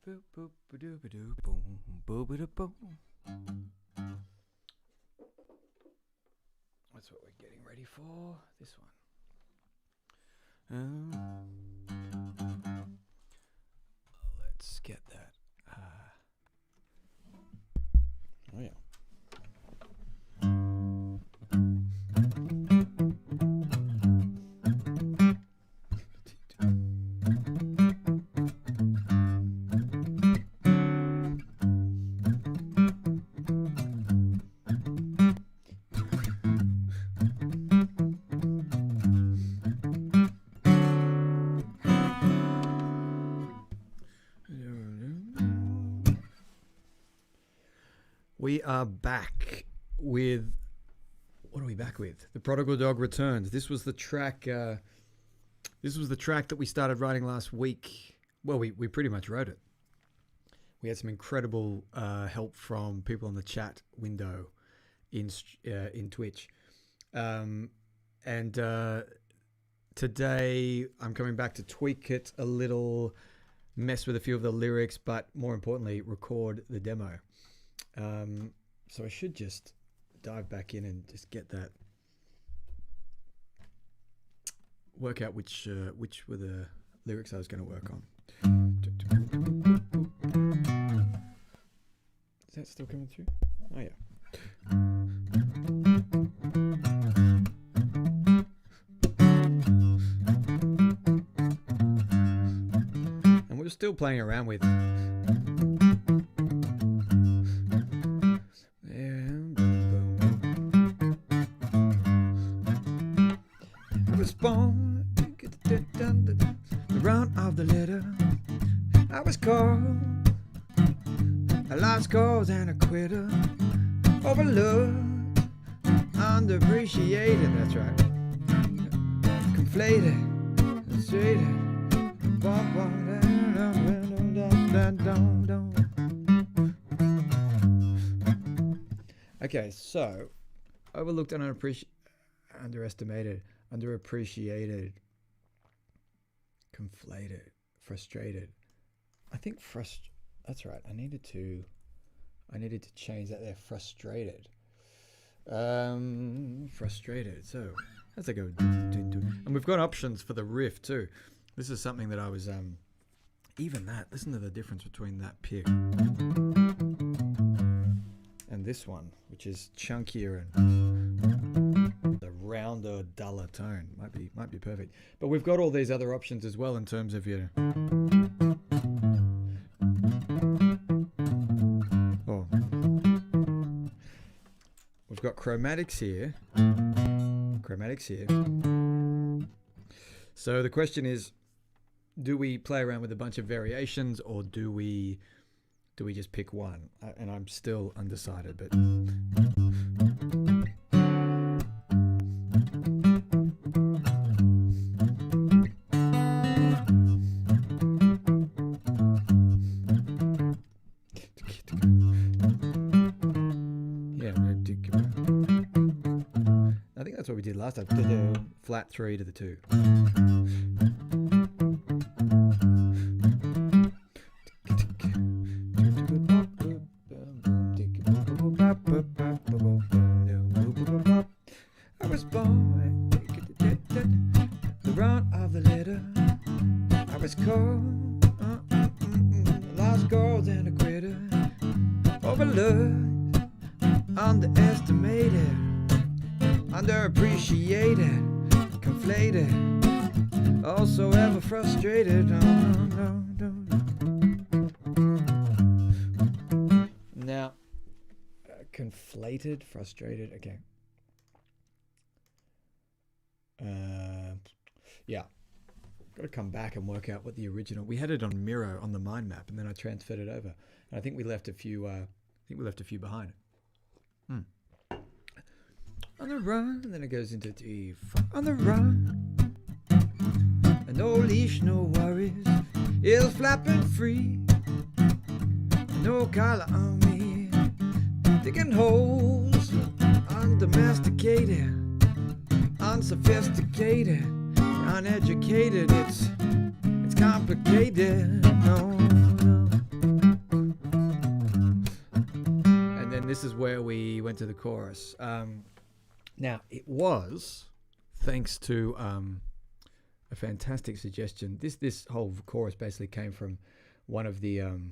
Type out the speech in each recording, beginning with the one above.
That's what we're getting ready for. This one. Let's get that. Oh yeah. We are back with, what are we back with? The Prodigal Dog Returns. This was the track. This was the track that we started writing last week. Well, we pretty much wrote it. We had some incredible help from people on the chat window in Twitch, and today I'm coming back to tweak it a little, mess with a few of the lyrics, but more importantly, record the demo. So I should just dive back in and just get that, work out which were the lyrics I was going to work on. Is that still coming through? Oh yeah. And we're still playing around with born, the round of the letter. I was called a lost cause and a quitter, overlooked, underappreciated. That's right. Conflated, frustrated. Okay, so overlooked and underestimated. Underappreciated, conflated, frustrated. I think that's right. I needed to change that there. Frustrated. Frustrated. So that's like a, and we've got options for the riff too. This is something that I was even that. Listen to the difference between that pick and this one, which is chunkier and the rounder, duller tone. Might be perfect. But we've got all these other options as well in terms of your we've got chromatics here. So the question is, do we play around with a bunch of variations, or do we just pick one? And I'm still undecided, but I think that's what we did last time. Flat 3 to the 2. I was born the run of the letter. I was called lost cause and a quitter, overlooked, underestimated, underappreciated, conflated, also ever frustrated. Now, conflated, frustrated. Okay. Yeah. Got to come back and work out what the original. We had it on Miro on the mind map, and then I transferred it over. And I think we left a few. Behind. On the run, and then it goes into D. On the run, and no leash, no worries, is flapping free. No collar on me, digging holes, undomesticated, unsophisticated, uneducated. It's complicated. No. this is where we went to the chorus. Now, it was thanks to a fantastic suggestion. This whole chorus basically came from one of the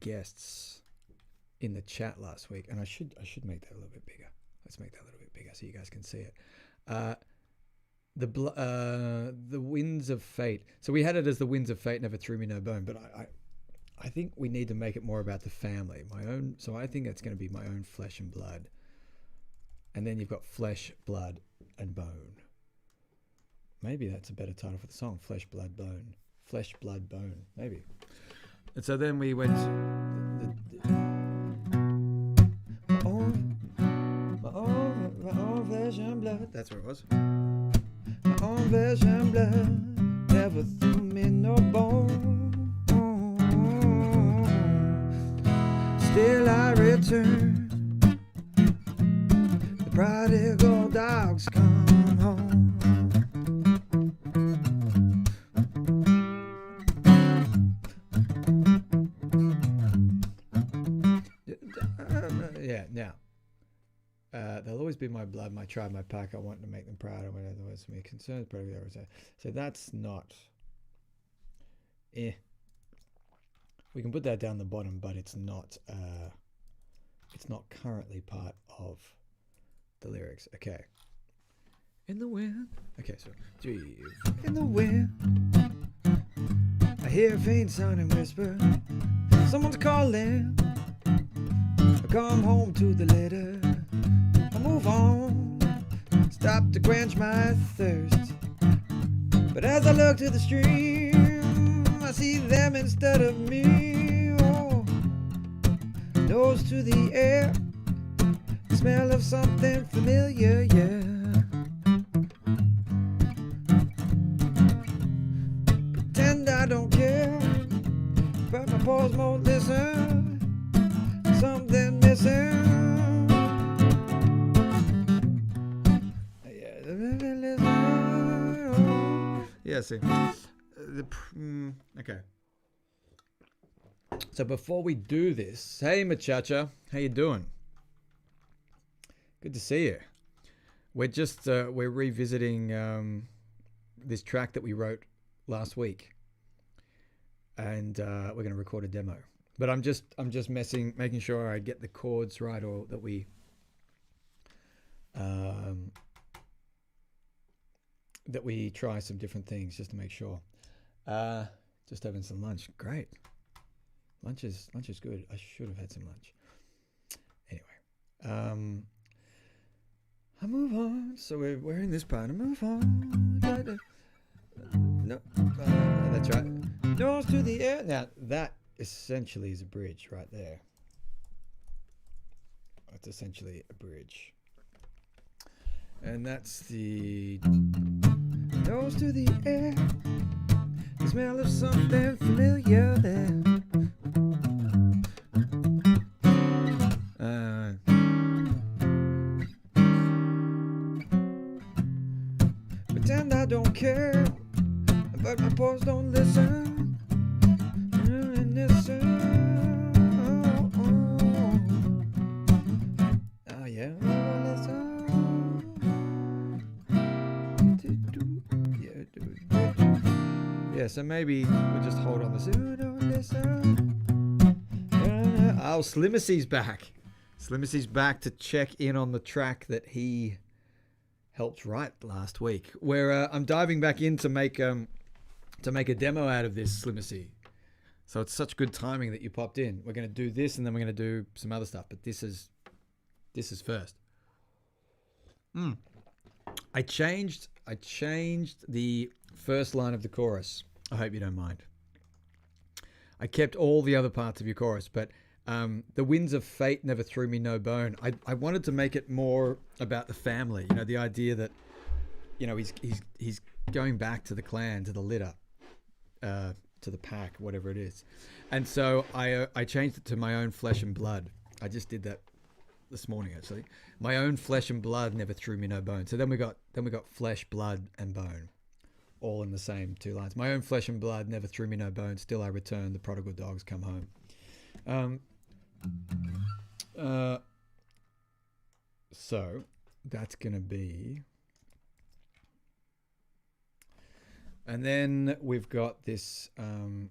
guests in the chat last week, and I should make that a little bit bigger. Let's make that a little bit bigger so you guys can see it. The winds of fate. So we had it as the winds of fate never threw me no bone, but I think we need to make it more about the family. So I think it's going to be my own flesh and blood. And then you've got flesh, blood, and bone. Maybe that's a better title for the song. Flesh, blood, bone. Flesh, blood, bone. Maybe. And so then we went my own flesh and blood. That's where it was. My own flesh and blood never threw me no bone. Still I return. The prodigal dogs come home. Yeah, now. They'll always be my blood, my tribe, my pack. I want to make them proud. I want otherwise to be concerned. So that's not. We can put that down the bottom, but it's not. It's not currently part of the lyrics. Okay. In the wind. Okay, so in the wind, I hear a faint sound and whisper. Someone's calling. I come home to the letter. I move on. Stop to quench my thirst. But as I look to the stream, I see them instead of me. Oh, nose to the air, the smell of something familiar, yeah. Pretend I don't care, but my paws won't listen. Something missing. Yeah, see. Okay. So before we do this, hey muchacha, how you doing? Good to see you. We're just we're revisiting this track that we wrote last week, and we're going to record a demo. But I'm just making sure I get the chords right, or that we try some different things just to make sure. Just having some lunch. Great. Lunch is good. I should have had some lunch. Anyway, I move on. So we're in this part. I move on. No, that's right. Nose to the air. Now that essentially is a bridge right there. That's essentially a bridge. And that's the nose to the air. The smell of something familiar there. Pretend I don't care, but my paws don't listen. Oh yeah. Yeah, so maybe we'll just hold on this. Oh, Slimmersy's back. Slimmersy's back to check in on the track that he helped write last week. Where I'm diving back in to make a demo out of this, Slimmersy. So it's such good timing that you popped in. We're going to do this, and then we're going to do some other stuff. But this is first. I changed the first line of the chorus. I hope you don't mind. I kept all the other parts of your chorus, but the winds of fate never threw me no bone. I wanted to make it more about the family. You know, the idea that, you know, he's going back to the clan, to the litter, to the pack, whatever it is. And so I changed it to my own flesh and blood. I just did that this morning, actually. My own flesh and blood never threw me no bone. So then we got flesh, blood, and bone, all in the same two lines. My own flesh and blood never threw me no bone. Still I return. The prodigal dogs come home. So that's going to be... And then we've got this... can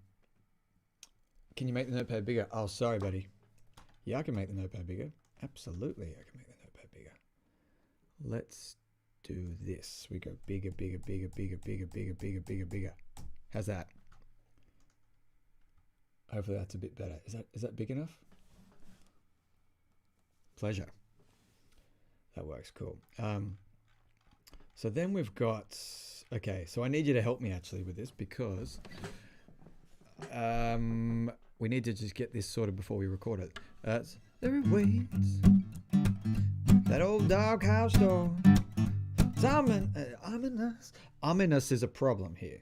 you make the notepad bigger? Oh, sorry, buddy. Yeah, I can make the notepad bigger. Absolutely, I can make the notepad bigger. Let's do this. We go bigger, bigger, bigger, bigger, bigger, bigger, bigger, bigger, bigger. How's that? Hopefully that's a bit better. Is that big enough? Pleasure. That works. Cool. So then we've got... Okay, so I need you to help me actually with this because we need to just get this sorted before we record it. There it waits, that old doghouse door. It's ominous. Ominous is a problem here.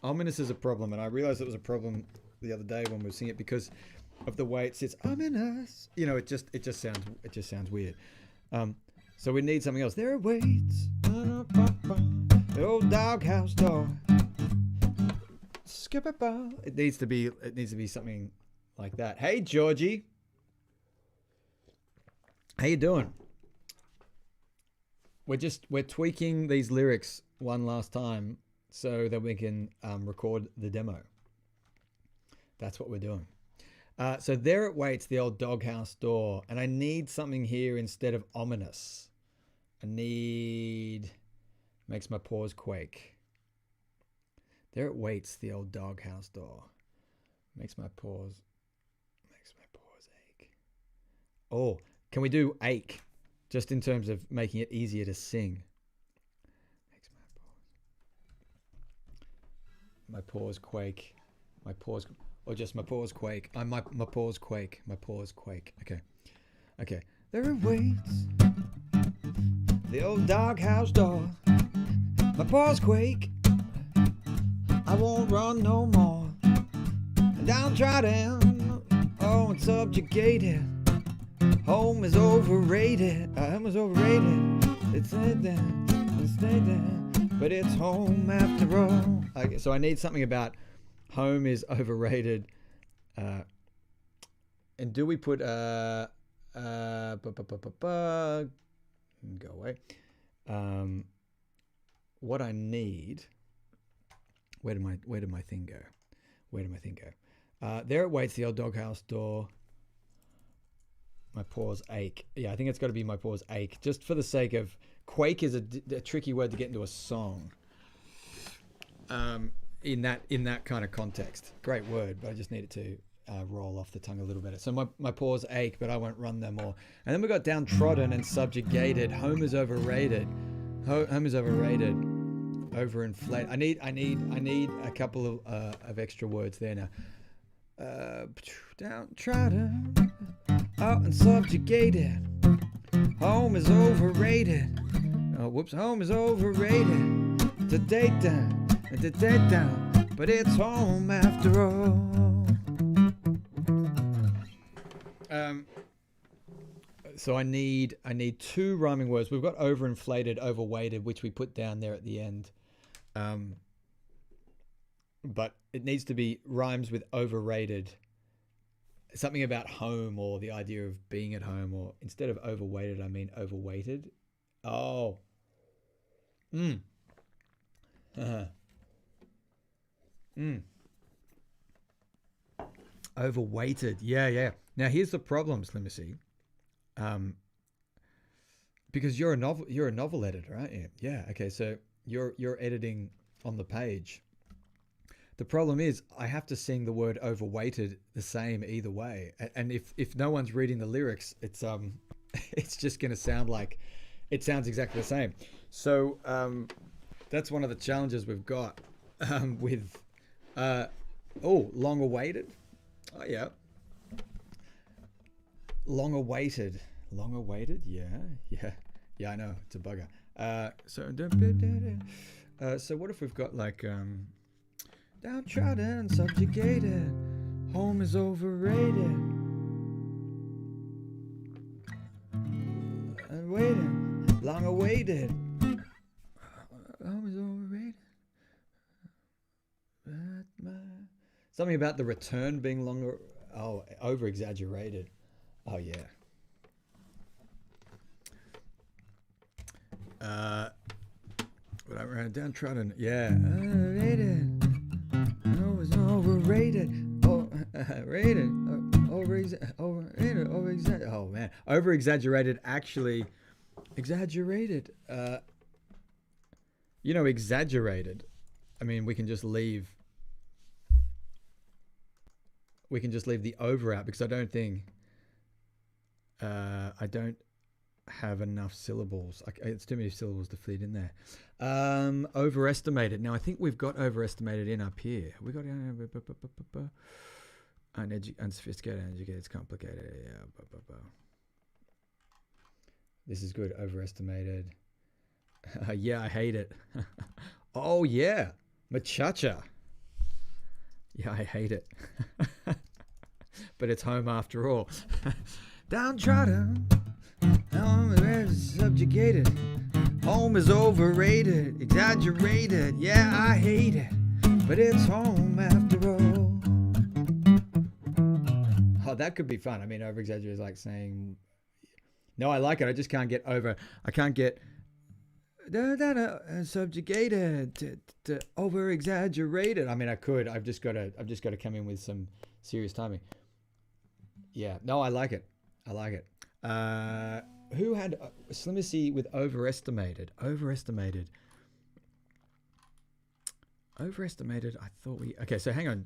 Ominous is a problem, and I realized it was a problem the other day when we were singing it because of the way it sits. Ominous. You know, it just sounds weird. So we need something else. There it waits, the old doghouse door. It needs to be something like that. Hey, Georgie. How you doing? We're tweaking these lyrics one last time so that we can record the demo. That's what we're doing. So there it waits, the old doghouse door, and I need something here instead of ominous. I need... Makes my paws quake. There it waits, the old doghouse door. Makes my paws ache. Oh, can we do ache? Just in terms of making it easier to sing. Makes my paws quake. My paws, or just my paws quake. My paws quake. My paws quake. Okay. Okay. There it waits, the old doghouse door. My paws quake. I won't run no more. Downtrodden, oh, and subjugated. Home is overrated. Home is overrated. It's stayed there, but it's home after all. Okay, so I need something about home is overrated. And do we put go away. What I need. Where did my thing go? Where did my thing go? There it waits, the old doghouse door. My paws ache. Yeah, I think it's got to be my paws ache. Just for the sake of... Quake is a tricky word to get into a song. In that kind of context. Great word, but I just need it to roll off the tongue a little better. So my paws ache, but I won't run them more. And then we got downtrodden and subjugated. Home is overrated. Home is overrated. Overinflated. I need a couple of extra words there now. Downtrodden, out and subjugated. Home is overrated. Oh, whoops. Home is overrated. The date down, but it's home after all. So I need two rhyming words. We've got overinflated, overweighted, which we put down there at the end. But it needs to be rhymes with overrated. Something about home or the idea of being at home, or instead of overweighted, I mean overweighted. Oh. Overweighted. Yeah. Now here's the problem, Slimacy. Because you're a novel editor, aren't you? Yeah. Okay. So you're editing on the page. The problem is I have to sing the word overweighted the same either way. And if no one's reading the lyrics, it's it's just going to sound like it sounds exactly the same. So that's one of the challenges we've got with long awaited. Oh yeah. Long awaited. Yeah, I know, it's a bugger. So what if we've got like downtrodden, subjugated, home is overrated, and waiting, long awaited, home is overrated. Something about the return being longer Oh, over exaggerated. Oh yeah. But I ran downtrodden. Yeah. Overrated. No, it's overrated. Rated. Overrated. Oh man. Over exaggerated. Actually, exaggerated. Exaggerated. I mean, we can just leave the over out because I don't think I don't have enough syllables. It's too many syllables to fit in there. Overestimated. Now I think we've got overestimated in up here. We got unsophisticated, uneducated, it's complicated. Yeah. This is good. Overestimated. Yeah, I hate it. Oh yeah, machacha. Yeah, I hate it. But it's home after all. Downtrodden, home is subjugated. Home is overrated, exaggerated. Yeah, I hate it, but it's home after all. Oh, that could be fun. I mean, over exaggerated is like saying, no, I like it. I just can't get over. I can't get subjugated to over exaggerated. I mean, I could. I've just got to come in with some serious timing. Yeah. No, I like it. I like it. Who had Slimacy with overestimated? Overestimated. I thought we. Okay, so hang on.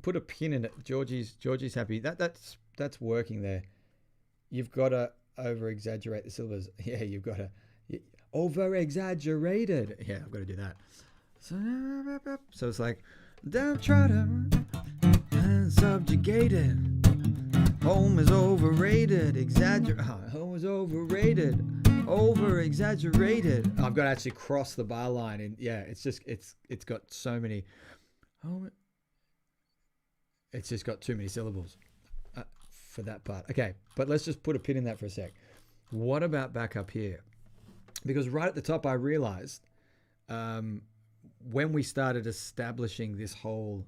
Put a pin in it. Georgie's happy. That's working there. You've got to over exaggerate the syllables. Yeah, you've got to over exaggerated. Yeah, I've got to do that. So it's like downtrodden and subjugated. Home is overrated. Home is overrated. Over exaggerated. I've got to actually cross the bar line, and yeah, it's got so many. It's just got too many syllables for that part. Okay, but let's just put a pin in that for a sec. What about back up here? Because right at the top, I realized when we started establishing this whole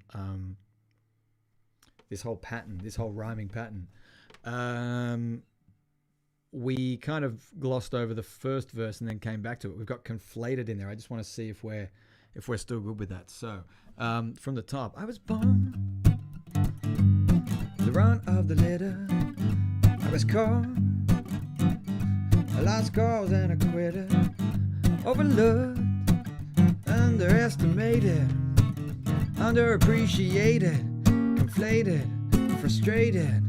pattern, this whole rhyming pattern, we kind of glossed over the first verse and then came back to it. We've got conflated in there. I just want to see if we're still good with that. So from the top, I was born the run of the litter. I was caught a lost cause and a quitter, overlooked, underestimated, underappreciated, conflated, frustrated.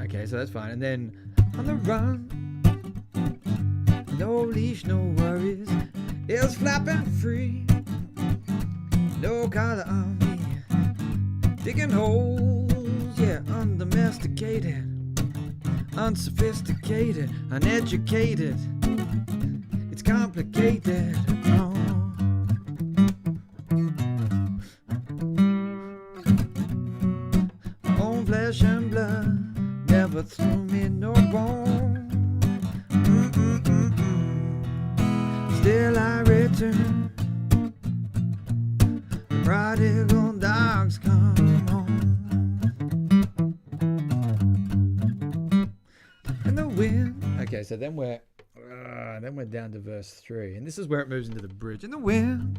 Okay, so that's fine. And then on the run, no leash, no worries, it's flapping free, no collar on me, digging holes, yeah, undomesticated, unsophisticated, uneducated, it's complicated. Oh. Own flesh and blood, never threw me no bone. Still I return. Prodigal dogs come home. And the wind. Okay, so then we're down to verse 3, and this is where it moves into the bridge. In the wind,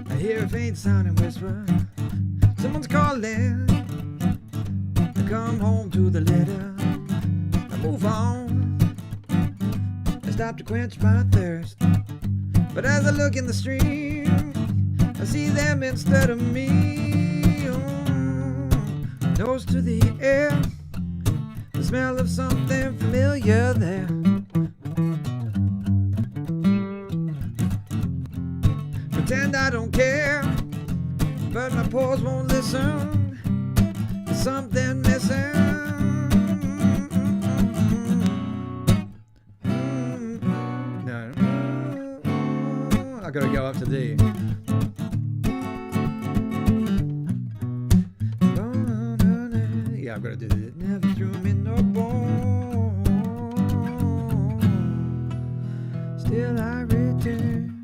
I hear a faint sounding whisper. Someone's calling. I come home to the letter. I move on. I stop to quench my thirst. But as I look in the stream, I see them instead of me. Nose to the air, the smell of something familiar there. Pretend I don't care, but my pores won't listen. There's something missing. No, I gotta go up to D. Yeah, I've got to do this. Never threw me no bone. Still I return.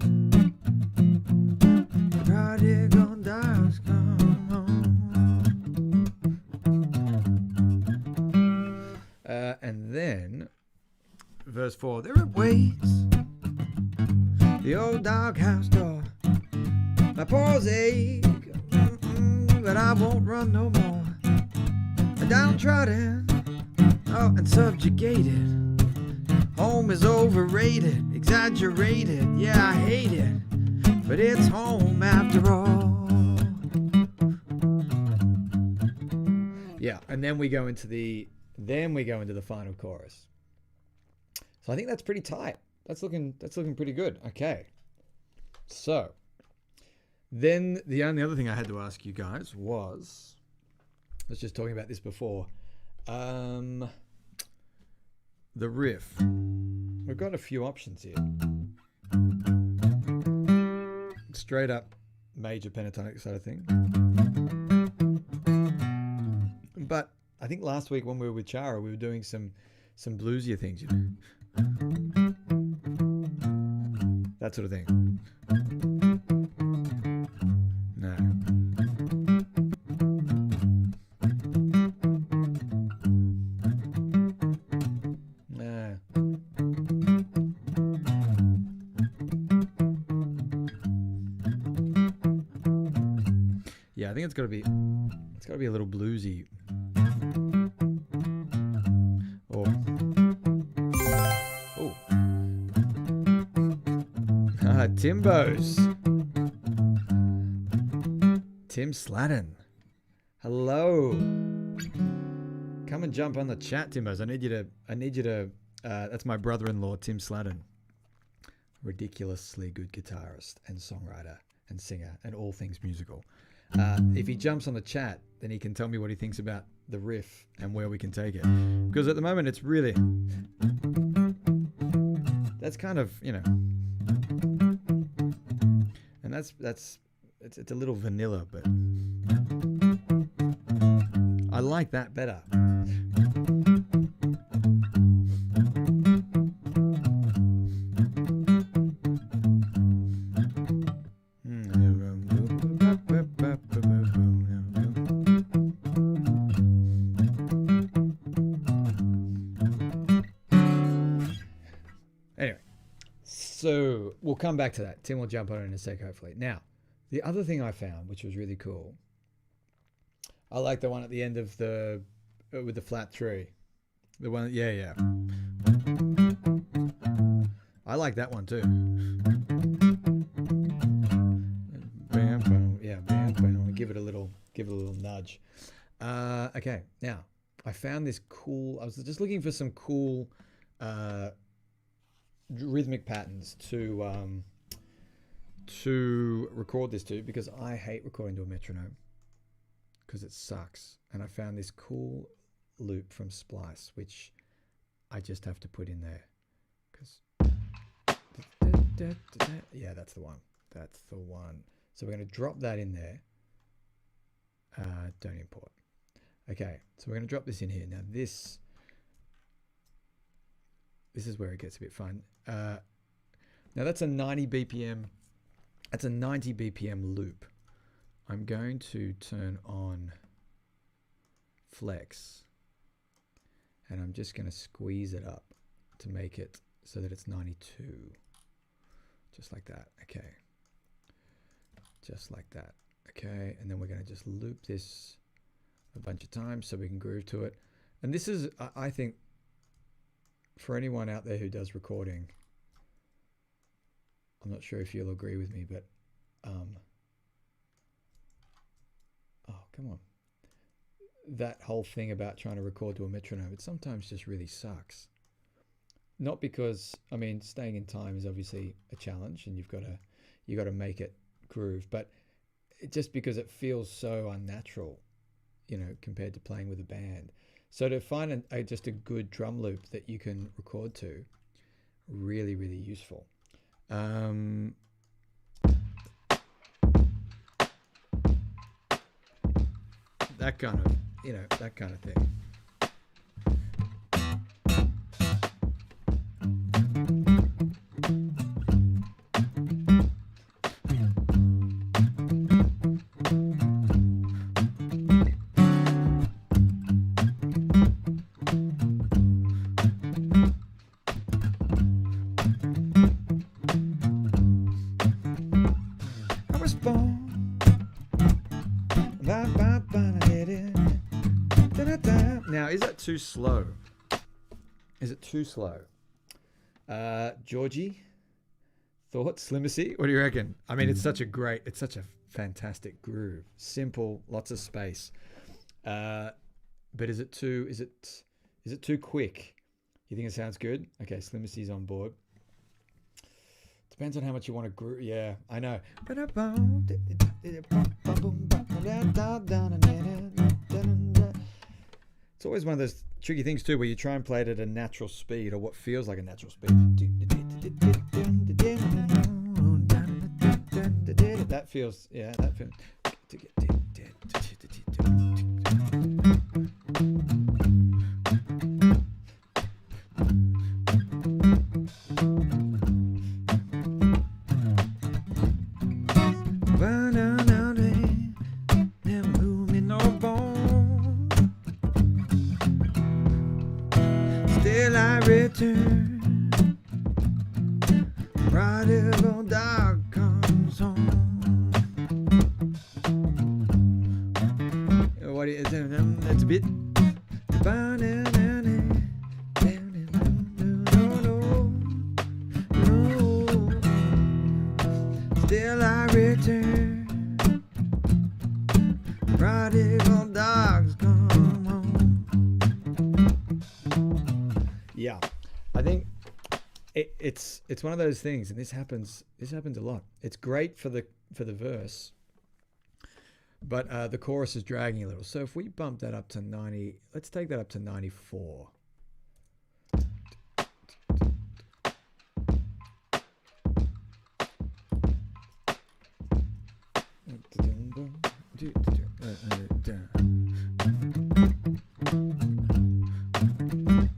verse 4. There it waits, the old doghouse door. My paws ache, but I won't run no more. Downtrodden, oh, and subjugated. Home is overrated, exaggerated. Yeah, I hate it, but it's home after all. Yeah, and then we go into the final chorus. So I think that's pretty tight. That's looking pretty good. Okay. So then the only other thing I had to ask you guys was, I was just talking about this before, the riff. We've got a few options here. Straight up major pentatonic sort of thing. But I think last week when we were with Chara, we were doing some bluesier things, you know. That sort of thing. No. No. Yeah, I think it's got to be a little bluesy. Timbos. Tim Sladden. Hello. Come and jump on the chat, Timbos. I need you to that's my brother-in-law, Tim Sladden. Ridiculously good guitarist and songwriter and singer and all things musical. If he jumps on the chat, then he can tell me what he thinks about the riff and where we can take it. Because at the moment it's really, that's kind of, you know, and it's a little vanilla, but I like that better. Anyway, so we'll come back to that. Tim will jump on it in a sec, hopefully. Now, the other thing I found, which was really cool, I like the one at the end of the with the flat three. The one, yeah. I like that one too. Bam, boom, yeah, bam, boom. Give it a little nudge. Okay, now I found this cool. I was just looking for some cool rhythmic patterns to record this to, because I hate recording to a metronome because it sucks. And I found this cool loop from Splice, which I just have to put in there. Because yeah, that's the one. That's the one. So we're going to drop that in there. Don't import. Okay, so we're going to drop this in here. Now this is where it gets a bit fun. Now that's a 90 BPM. That's a 90 BPM loop. I'm going to turn on flex, and I'm just going to squeeze it up to make it so that it's 92. Just like that. Okay. Just like that. Okay. And then we're going to just loop this a bunch of times so we can groove to it. And this is, I think, for anyone out there who does recording, I'm not sure if you'll agree with me, but oh, come on. That whole thing about trying to record to a metronome, it sometimes just really sucks. Not because, I mean, staying in time is obviously a challenge and you've got to make it groove, but just because it feels so unnatural, you know, compared to playing with a band. So to find just a good drum loop that you can record to, really, really useful. That kind of, you know, that kind of thing. was born. Now, is that too slow? Is it too slow? Georgie, thoughts, Slimacy? What do you reckon? I mean, it's such a fantastic groove. Simple, lots of space. But is it too quick? You think it sounds good? Okay, Slimacy's on board. Depends on how much you want to groove. Yeah, I know. It's always one of those tricky things too, where you try and play it at a natural speed, or what feels like a natural speed. That feels. Prodigal dog comes home. What is it? That's a bit. Still I return. Prodigal dogs come home. Yeah, I think it's one of those things, and this happens a lot. It's great for the verse, but the chorus is dragging a little. So if we bump that up to 90, let's take that up to 94.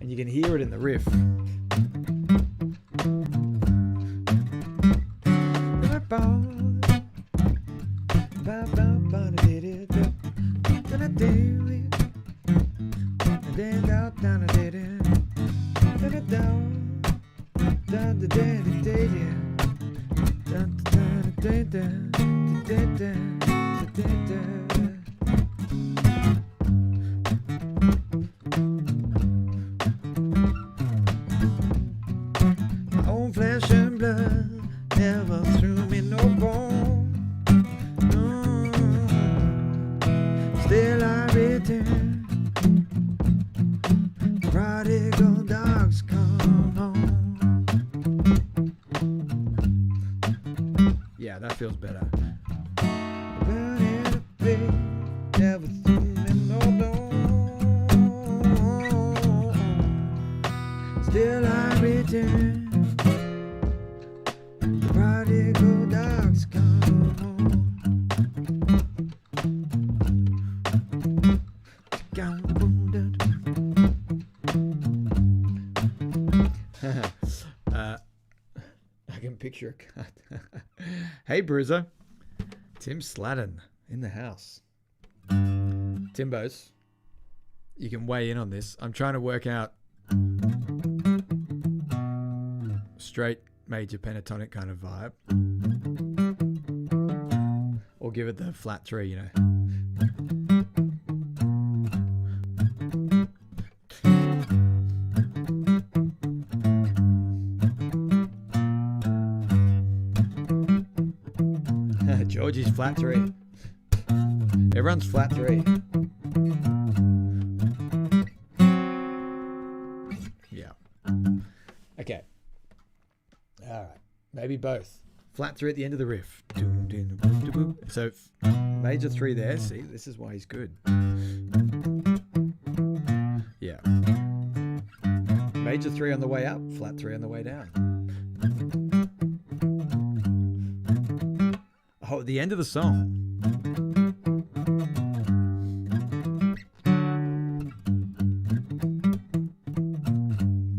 And you can hear it in the riff. My own flesh and blood never threw me no bone. No. Still I return. Prodigal dogs come home. Yeah, that feels better. Never threw me no bone. Still I return. Prodigal dogs come home. I can picture a cut. Hey, Bruiser. Tim Sladden in the house. Timbos, you can weigh in on this. I'm trying to work out straight major pentatonic kind of vibe, or give it the flat 3, you know. Georgie's flat 3. Everyone's flat 3. Yeah. Okay. All right. Maybe both. Flat 3 at the end of the riff. So major 3 there. See, this is why he's good. Yeah. Major 3 on the way up. Flat 3 on the way down. Oh, at the end of the song.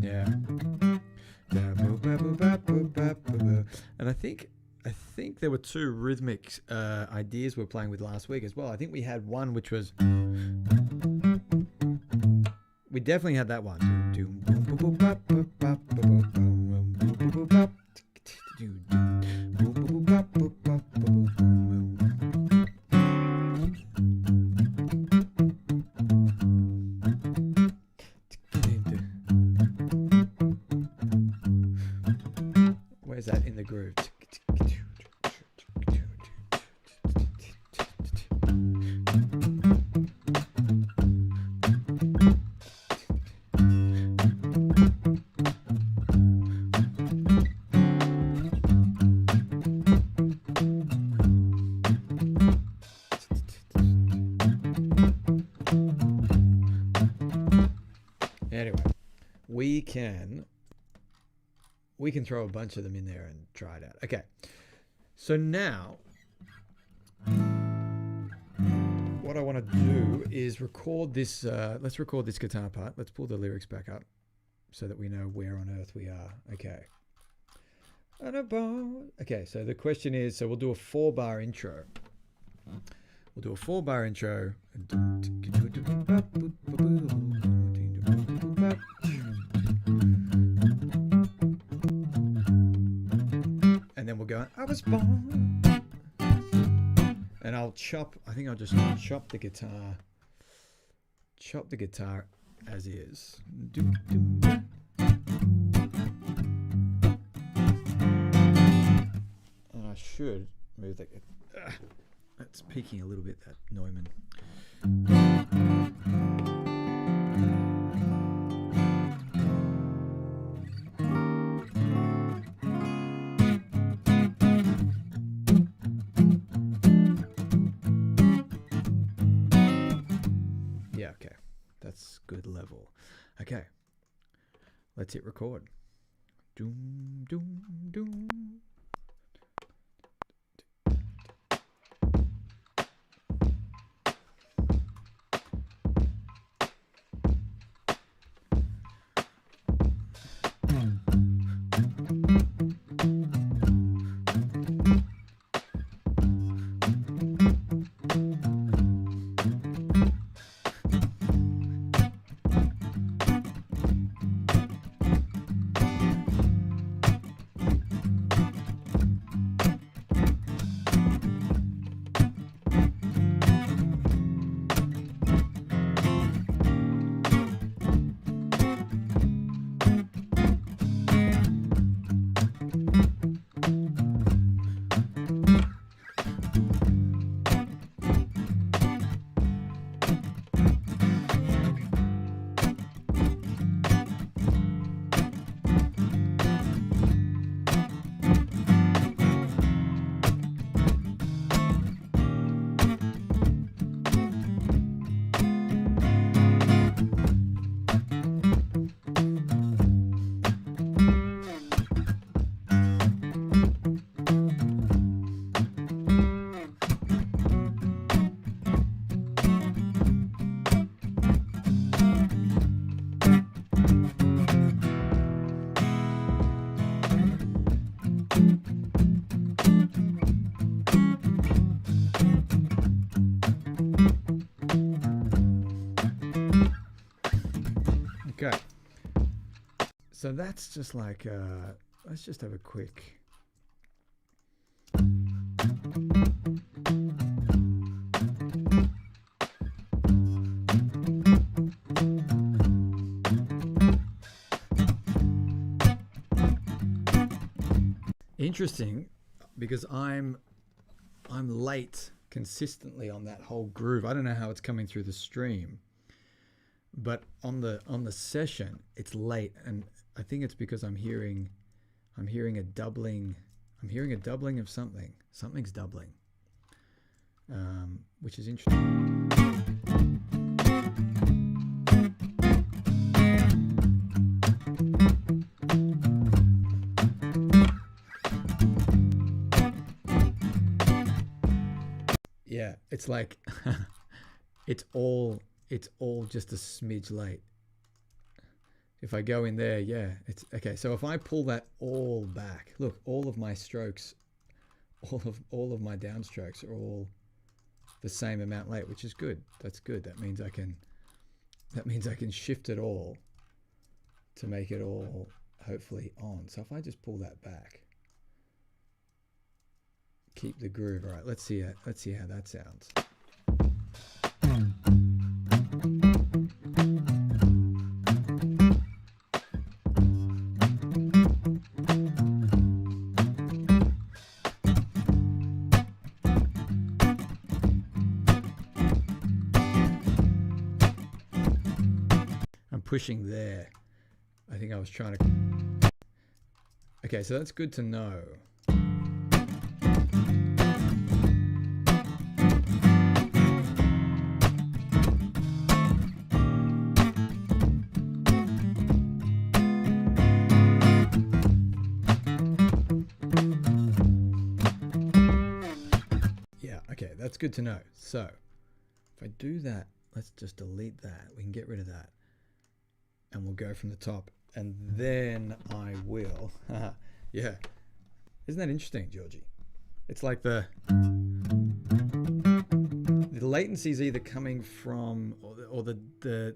Yeah. And I think there were 2 rhythmic ideas we were playing with last week as well. I think we had one which was, we definitely had that one. can throw a bunch of them in there and try it out. Okay, so now what I want to do is record this. Let's record this guitar part. Let's pull the lyrics back up so that we know where on earth we are. Okay. Okay, so the question is, so we'll do a 4-bar intro. We'll do a 4-bar intro. And then we'll go, I was born. And I'll chop, I think I'll just chop the guitar as is. And I should move that. That's peaking a little bit, that Neumann. Yeah, okay. That's good level. Okay. Let's hit record. Doom, doom, doom. Okay, so that's just like, let's just have a quick. Interesting, because I'm late consistently on that whole groove. I don't know how it's coming through the stream. But on the session, it's late, and I think it's because I'm hearing a doubling. I'm hearing a doubling of something. Something's doubling, which is interesting. Yeah, it's like it's all just a smidge late. If I go in there, yeah, it's okay. So if I pull that all back, look, all of my strokes, all of my downstrokes are all the same amount late, which is good. That's good. That means I can shift it all to make it all hopefully on. So if I just pull that back, keep the groove. All right, let's see how that sounds. Pushing there. I think I was trying to. Okay, so that's good to know. that's good to know. So if I do that, let's just delete that. We can get rid of that. And we'll go from the top. And then I will. Yeah. Isn't that interesting, Georgie? It's like the latency is either coming from, or the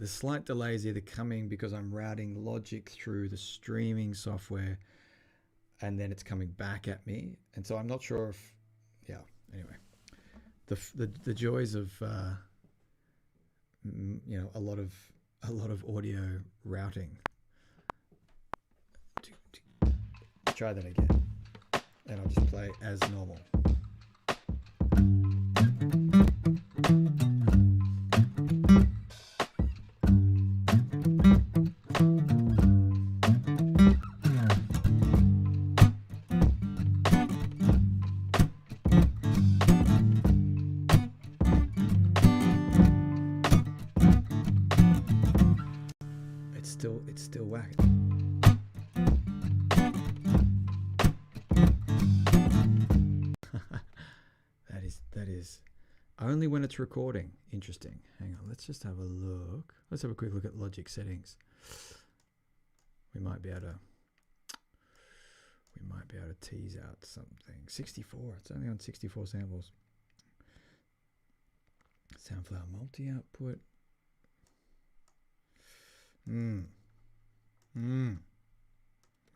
slight delay is either coming because I'm routing logic through the streaming software, and then it's coming back at me. And so I'm not sure if, yeah. Anyway, the joys of you know, a lot of audio routing. Try that again, and I'll just play as normal. It's still whack. That is only when it's recording. Interesting. Hang on, let's just have a look. Let's have a quick look at Logic settings. We might be able to tease out something. 64. It's only on 64 samples. Soundflower multi-output.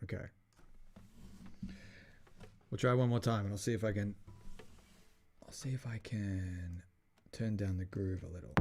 Okay. We'll try one more time, and I'll see if I can turn down the groove a little.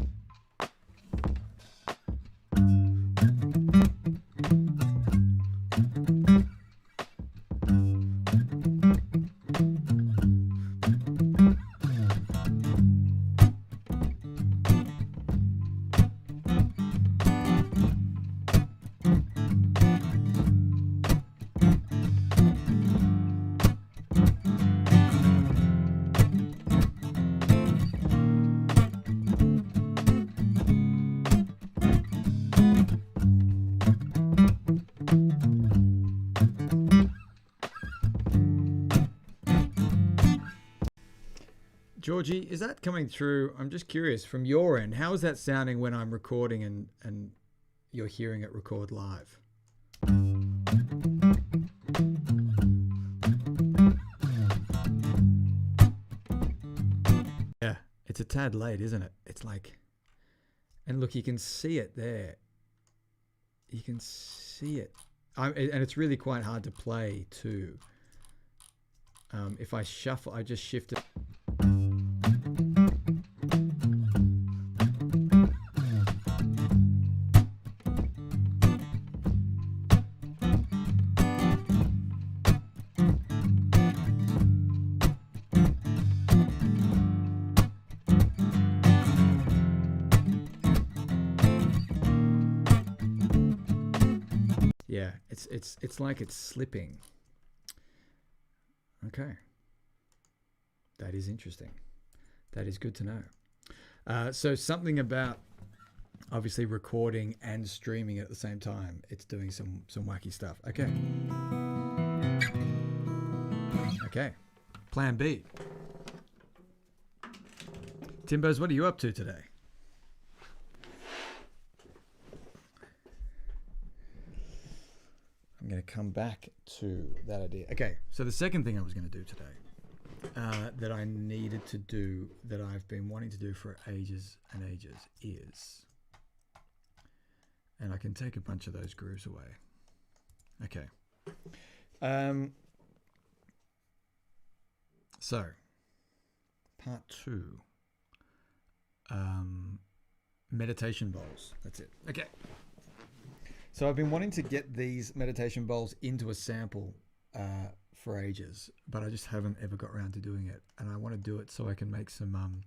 Georgie, is that coming through? I'm just curious, from your end, how is that sounding when I'm recording and you're hearing it record live? Yeah, it's a tad late, isn't it? It's like, and look, you can see it there. You can see it. And it's really quite hard to play too. If I shuffle, I just shift it. Yeah, it's like it's slipping. Okay. That is interesting. That is good to know. So something about obviously recording and streaming at the same time. It's doing some wacky stuff. Okay. Okay. Plan B. Timbos, what are you up to today? I'm going to come back to that idea. Okay, so the second thing I was going to do today that I needed to do, that I've been wanting to do for ages and ages is, and I can take a bunch of those grooves away. Okay. So, part 2, meditation bowls. That's it. Okay. So I've been wanting to get these meditation bowls into a sample for ages, but I just haven't ever got around to doing it. And I want to do it so I can make some,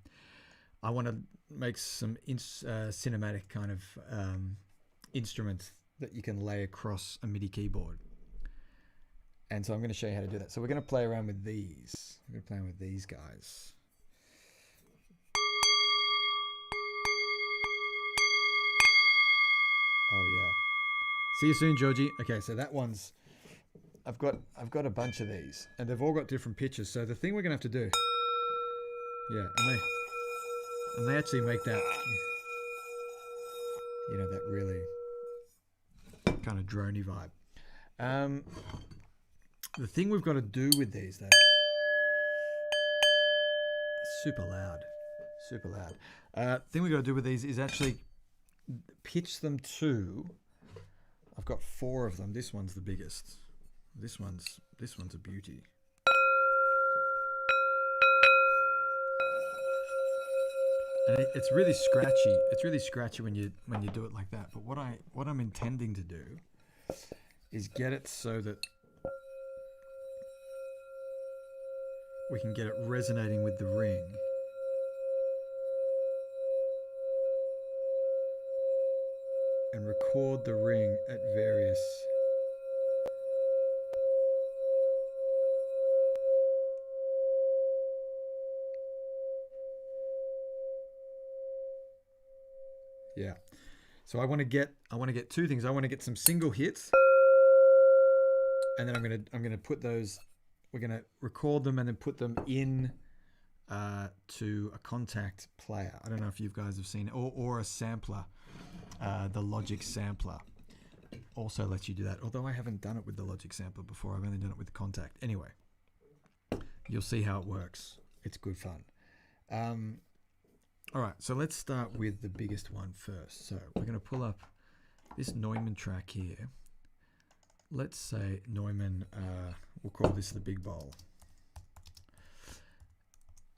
cinematic kind of instruments that you can lay across a MIDI keyboard. And so I'm going to show you how to do that. So we're going to play around with these. We're going to play around with these guys. Oh yeah. See you soon, Georgie. Okay, so that one's, I've got a bunch of these, and they've all got different pitches. So the thing we're gonna have to do Yeah, and they actually make that, you know, that really kind of drony vibe. The thing we've got to do with these, though, super loud. Thing we've got to do with these is actually pitch them to. I've got 4 of them. This one's the biggest. This one's a beauty. And it's really scratchy. It's really scratchy when you do it like that. But what I'm intending to do is get it so that we can get it resonating with the ring. And record the ring at various yeah. So I want to get 2 things. I want to get some single hits, and then I'm gonna put those. We're gonna record them and then put them in to a contact player. I don't know if you guys have seen it, or a sampler. The Logic sampler also lets you do that. Although I haven't done it with the Logic sampler before. I've only done it with the Contact. Anyway, you'll see how it works. It's good fun. All right, so let's start with the biggest one first. So we're going to pull up this Neumann track here. Let's say Neumann, we'll call this the Big Bowl.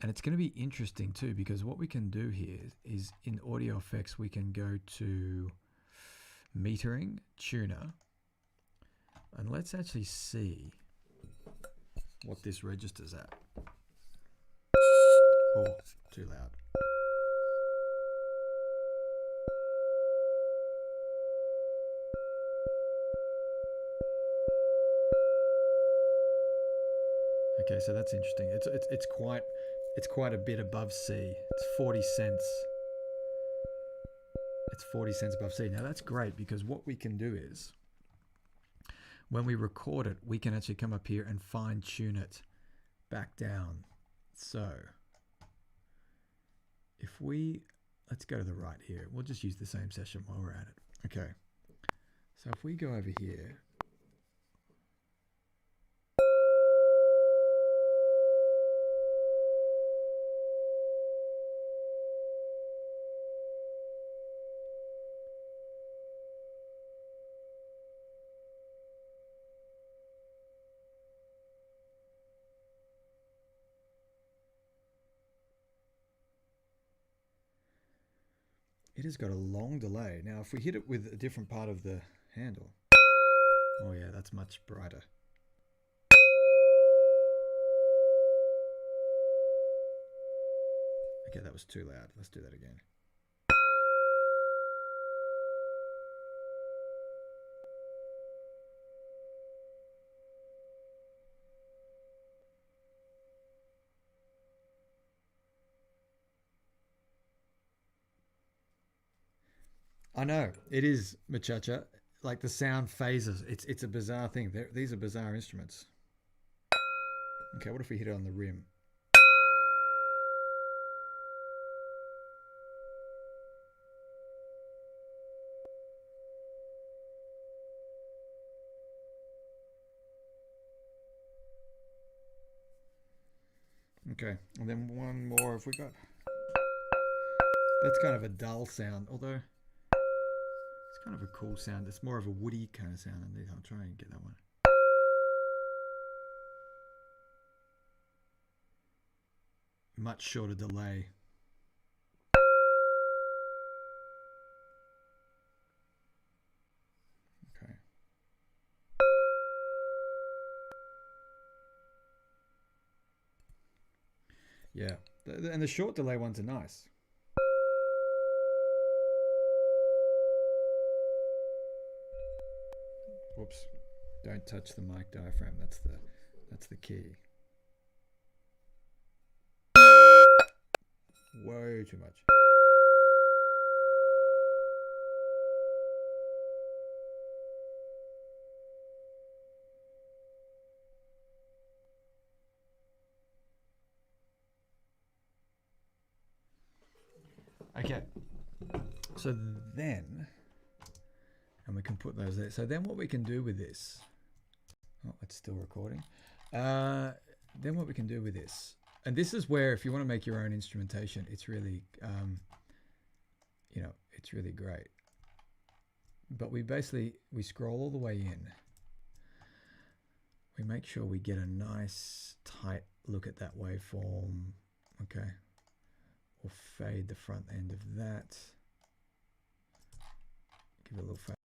And it's going to be interesting too, because what we can do here is in audio effects, we can go to metering, tuner, and let's actually see what this registers at. Oh, too loud. Okay, so that's interesting. It's quite a bit above C. It's 40 cents. It's 40 cents above C. Now that's great, because what we can do is when we record it, we can actually come up here and fine tune it back down. So if let's go to the right here. We'll just use the same session while we're at it. Okay. So if we go over here, it has got a long delay. Now, if we hit it with a different part of the handle, oh yeah, that's much brighter. Okay, that was too loud. Let's do that again. I know, it is muchacha. Like the sound phases. It's a bizarre thing. These are bizarre instruments. Okay, what if we hit it on the rim? Okay, and then one more. If we got, that's kind of a dull sound, although it's kind of a cool sound. It's more of a woody kind of sound. And I'll try and get that one. Much shorter delay. Okay. Yeah, and the short delay ones are nice. Whoops! Don't touch the mic diaphragm. That's the key. Way too much. Okay. So then, and we can put those there. So then what we can do with this, oh, it's still recording. Then what we can do with this, and this is where if you want to make your own instrumentation, it's really, you know, it's really great. But we scroll all the way in. We make sure we get a nice tight look at that waveform. Okay. We'll fade the front end of that. Give it a little fade.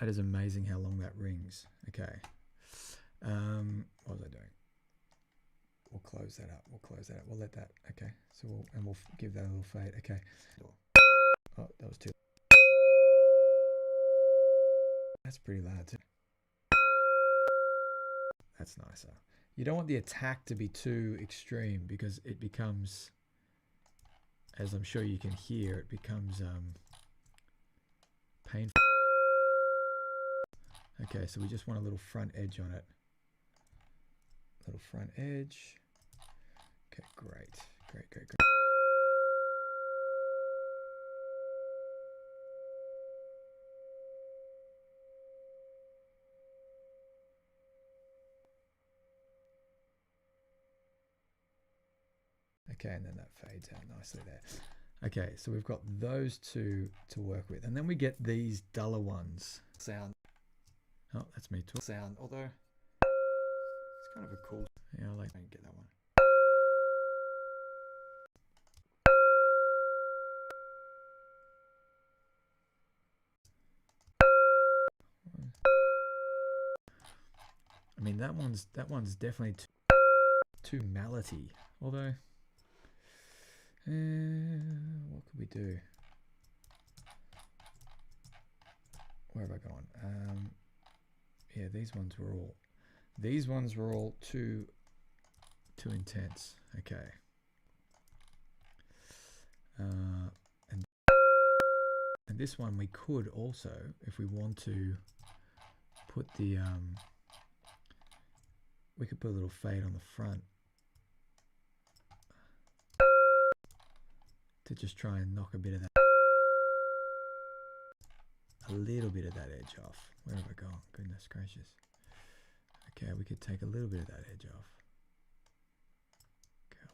That is amazing how long that rings. Okay. What was I doing? We'll close that up. We'll close that up. We'll let that. Okay. So we'll give that a little fade. Okay. Oh, that was too. That's pretty loud too. That's nicer. You don't want the attack to be too extreme because it becomes, as I'm sure you can hear, it becomes painful. Okay, so we just want a little front edge on it. Little front edge. Okay, great. Great, great, great. Okay, and then that fades out nicely there. Okay, so we've got those two to work with. And then we get these duller ones. Sound. Oh, that's me too. Sound, although it's kind of a cool. Yeah, I like to get that one. I mean, that one's definitely too mallety. Although, what could we do? Where have I gone? Yeah, these ones were all too intense. Okay. And this one we could also, if we want to, put the we could put a little fade on the front to just try and knock a little bit of that edge off. Where have I gone? Goodness gracious. Okay, we could take a little bit of that edge off. Okay.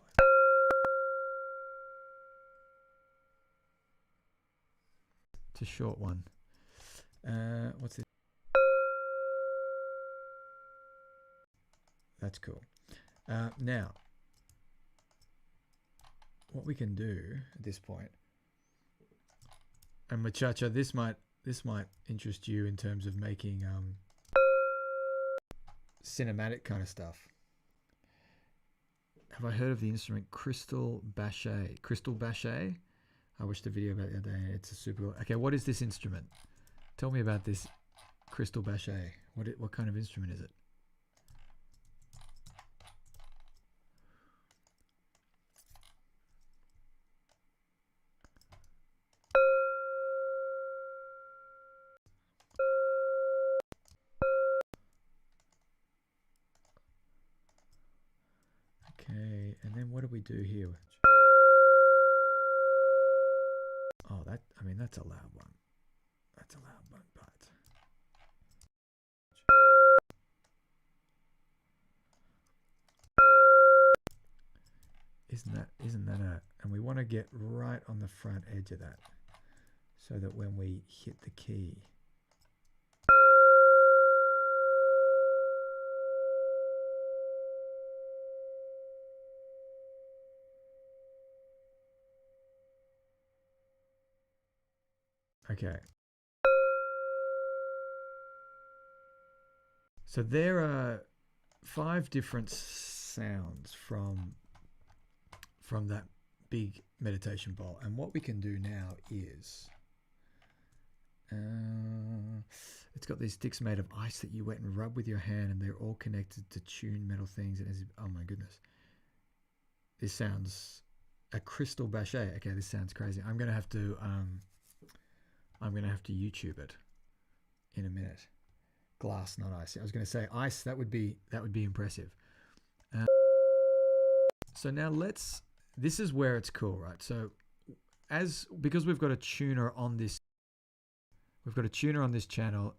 It's a short one. What's it? That's cool. Now, what we can do at this point, and Muchacha, this might interest you in terms of making cinematic kind of stuff. Have I heard of the instrument crystal bache? Crystal bache? I watched a video about it the other day. It's a super cool. Okay, what is this instrument? Tell me about this crystal bache. What kind of instrument is it? Okay, and then what do we do here? Oh, I mean, that's a loud one. That's a loud one, but isn't that a, and we want to get right on the front edge of that so that when we hit the key, okay. So there are 5 different sounds from that big meditation bowl, and what we can do now is it's got these sticks made of ice that you wet and rub with your hand, and they're all connected to tune metal things. And oh my goodness, This sounds a crystal bache. Okay, this sounds crazy. I'm gonna have to YouTube it in a minute. Glass, not ice. I was gonna say ice. That would be impressive. So now this is where it's cool, right? So because we've got a tuner on this channel,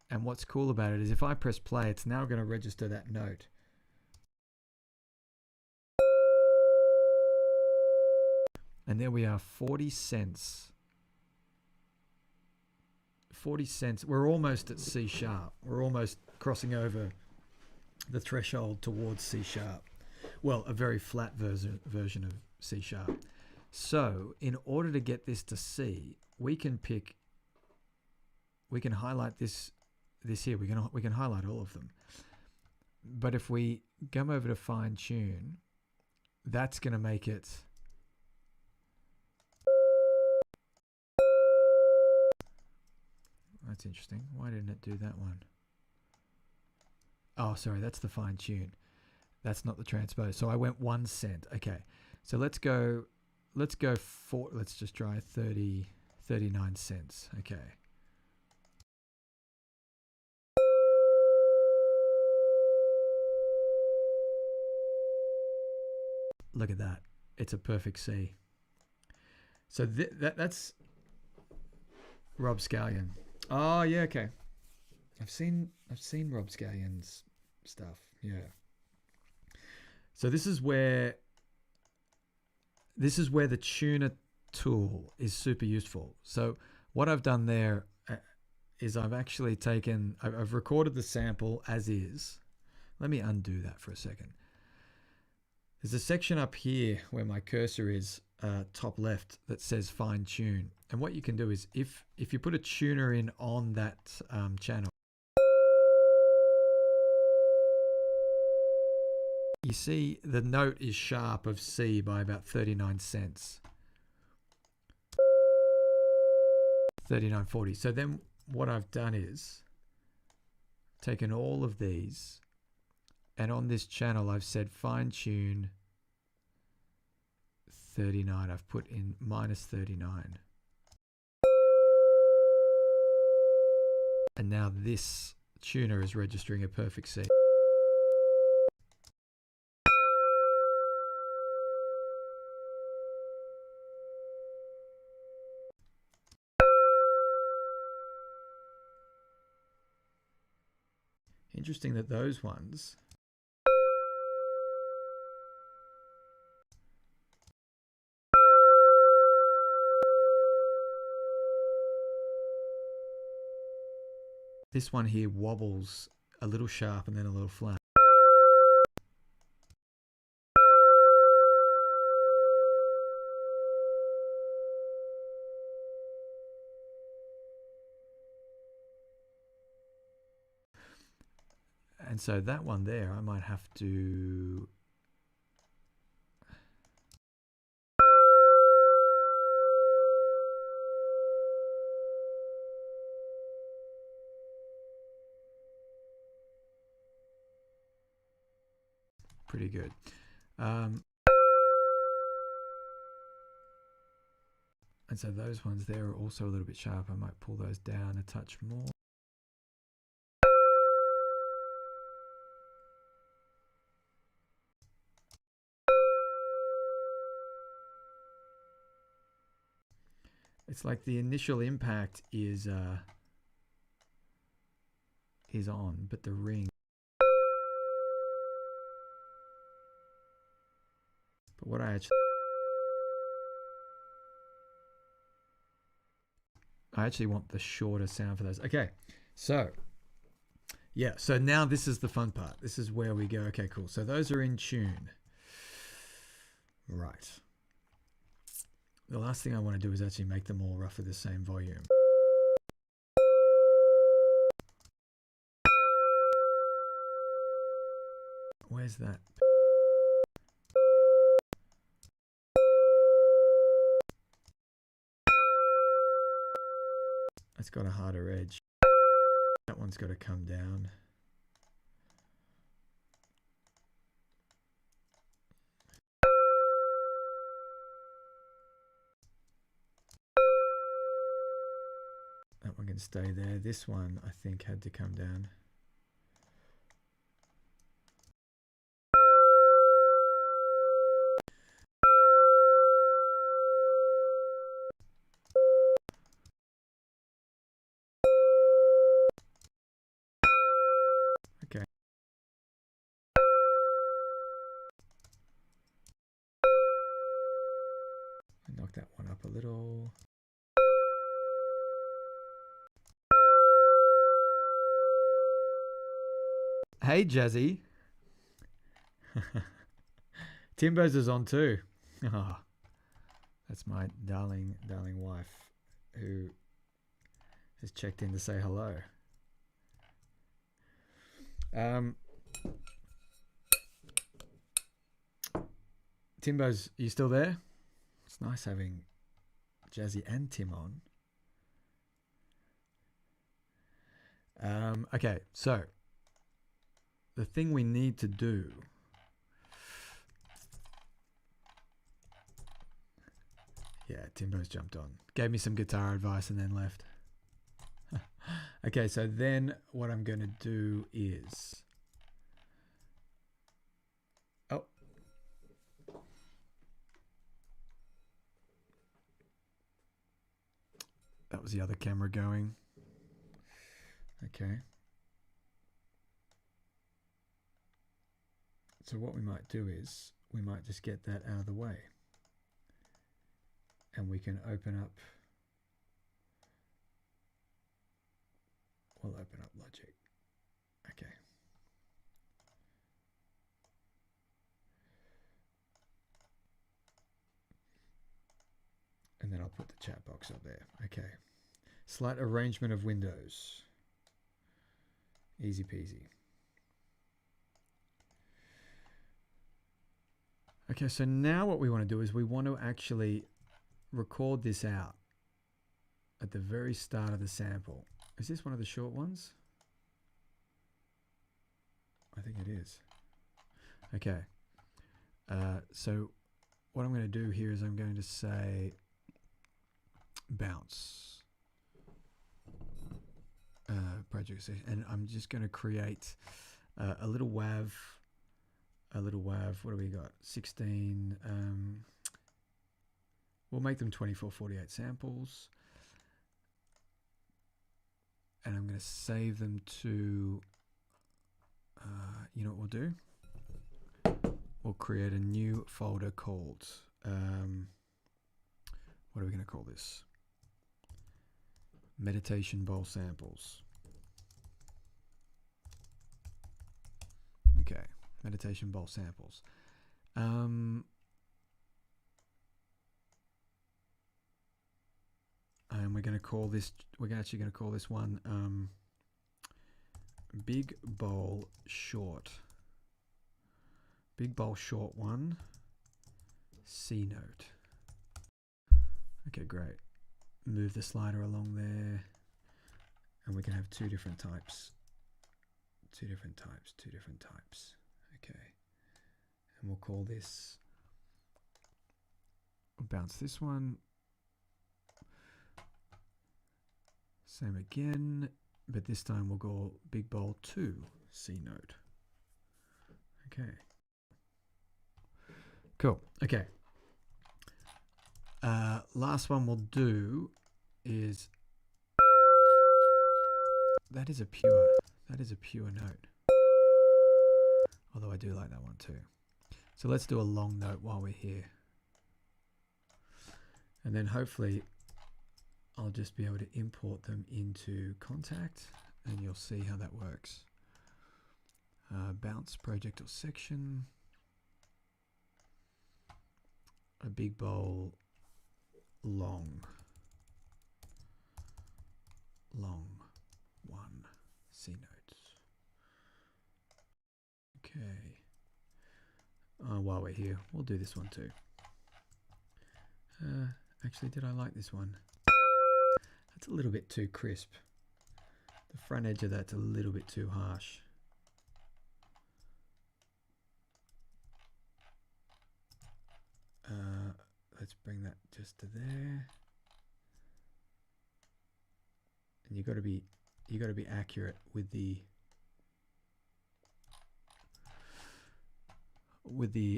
and what's cool about it is if I press play, it's now going to register that note. And there we are, 40 cents. 40 cents. We're almost at C sharp. We're almost crossing over the threshold towards C sharp. Well, a very flat version of C sharp. So in order to get this to C, we can highlight this here. We can highlight all of them. But if we come over to fine tune, that's going to make it. That's interesting. Why didn't it do that one? Oh, sorry, that's the fine tune. That's not the transpose. So I went 1 cent. Okay. So let's just try 39 cents. Okay. Look at that. It's a perfect C. So that's Rob Scallion. Oh yeah, okay. I've seen Rob Scallion's stuff. Yeah. So this is where the tuner tool is super useful. So what I've done there is I've recorded the sample as is. Let me undo that for a second. There's a section up here where my cursor is top left that says fine tune. And what you can do is if you put a tuner in on that channel, you see the note is sharp of C by about 39 cents. 39.40. So then what I've done is taken all of these, and on this channel I've said fine tune 39. I've put in minus 39. And now this tuner is registering a perfect C. Interesting that those ones this one here wobbles a little sharp and then a little flat. And so that one there, I might have to pretty good. And so those ones there are also a little bit sharp. I might pull those down a touch more. It's like the initial impact is on, but the ring. But what I actually want the shorter sound for those. Okay, so yeah, so now this is the fun part. This is where we go. Okay, cool. So those are in tune. Right. The last thing I want to do is actually make them all roughly the same volume. Where's that? That's got a harder edge. That one's got to come down. can stay there. This one, I think, had to come down. Okay. Knock that one up a little. Hey, Jazzy. Timbo's is on too. Oh, that's my darling wife who has checked in to say hello. Timbo's, are you still there? It's nice having Jazzy and Tim on. Okay, so the thing we need to do Timbo's jumped on. Gave me some guitar advice and then left. Okay, so then what I'm going to do is... Oh. That was the other camera going. Okay. So what we might do is we might just get that out of the way. And we can open up... We'll open up Logic. Okay. And then I'll put the chat box up there. Okay. Slight arrangement of windows. Easy peasy. Okay, so now what we want to do is we want to actually record this out at the very start of the sample. Is this one of the short ones? I think it is. Okay. So what I'm going to do here is I'm going to say bounce. Project, and I'm just going to create a little WAV. What do we got? 16. We'll make them 2448 samples. And I'm going to save them to, you know what we'll do? We'll create a new folder called, what are we going to call this? Meditation Bowl Samples. Okay, Meditation Bowl Samples. And we're going to call this, we're actually going to call this one Big Bowl Short. Big Bowl Short 1, C note. Okay, great. Move the slider along there, and we can have two different types. Two different types. Okay. And we'll call this, we'll bounce this one. Same again, but this time we'll go Big Bowl 2, C note. Okay. Cool. Okay. Last one we'll do is, that is a pure note. Although I do like that one too. So let's do a long note while we're here. And then hopefully I'll just be able to import them into Contact and you'll see how that works. Bounce project or section. A Big Bowl long 1 C notes. Okay. While we're here, we'll do this one too. Actually, did I like this one? That's a little bit too crisp. The front edge of that's a little bit too harsh. Let's bring that just to there. and you got to be accurate with the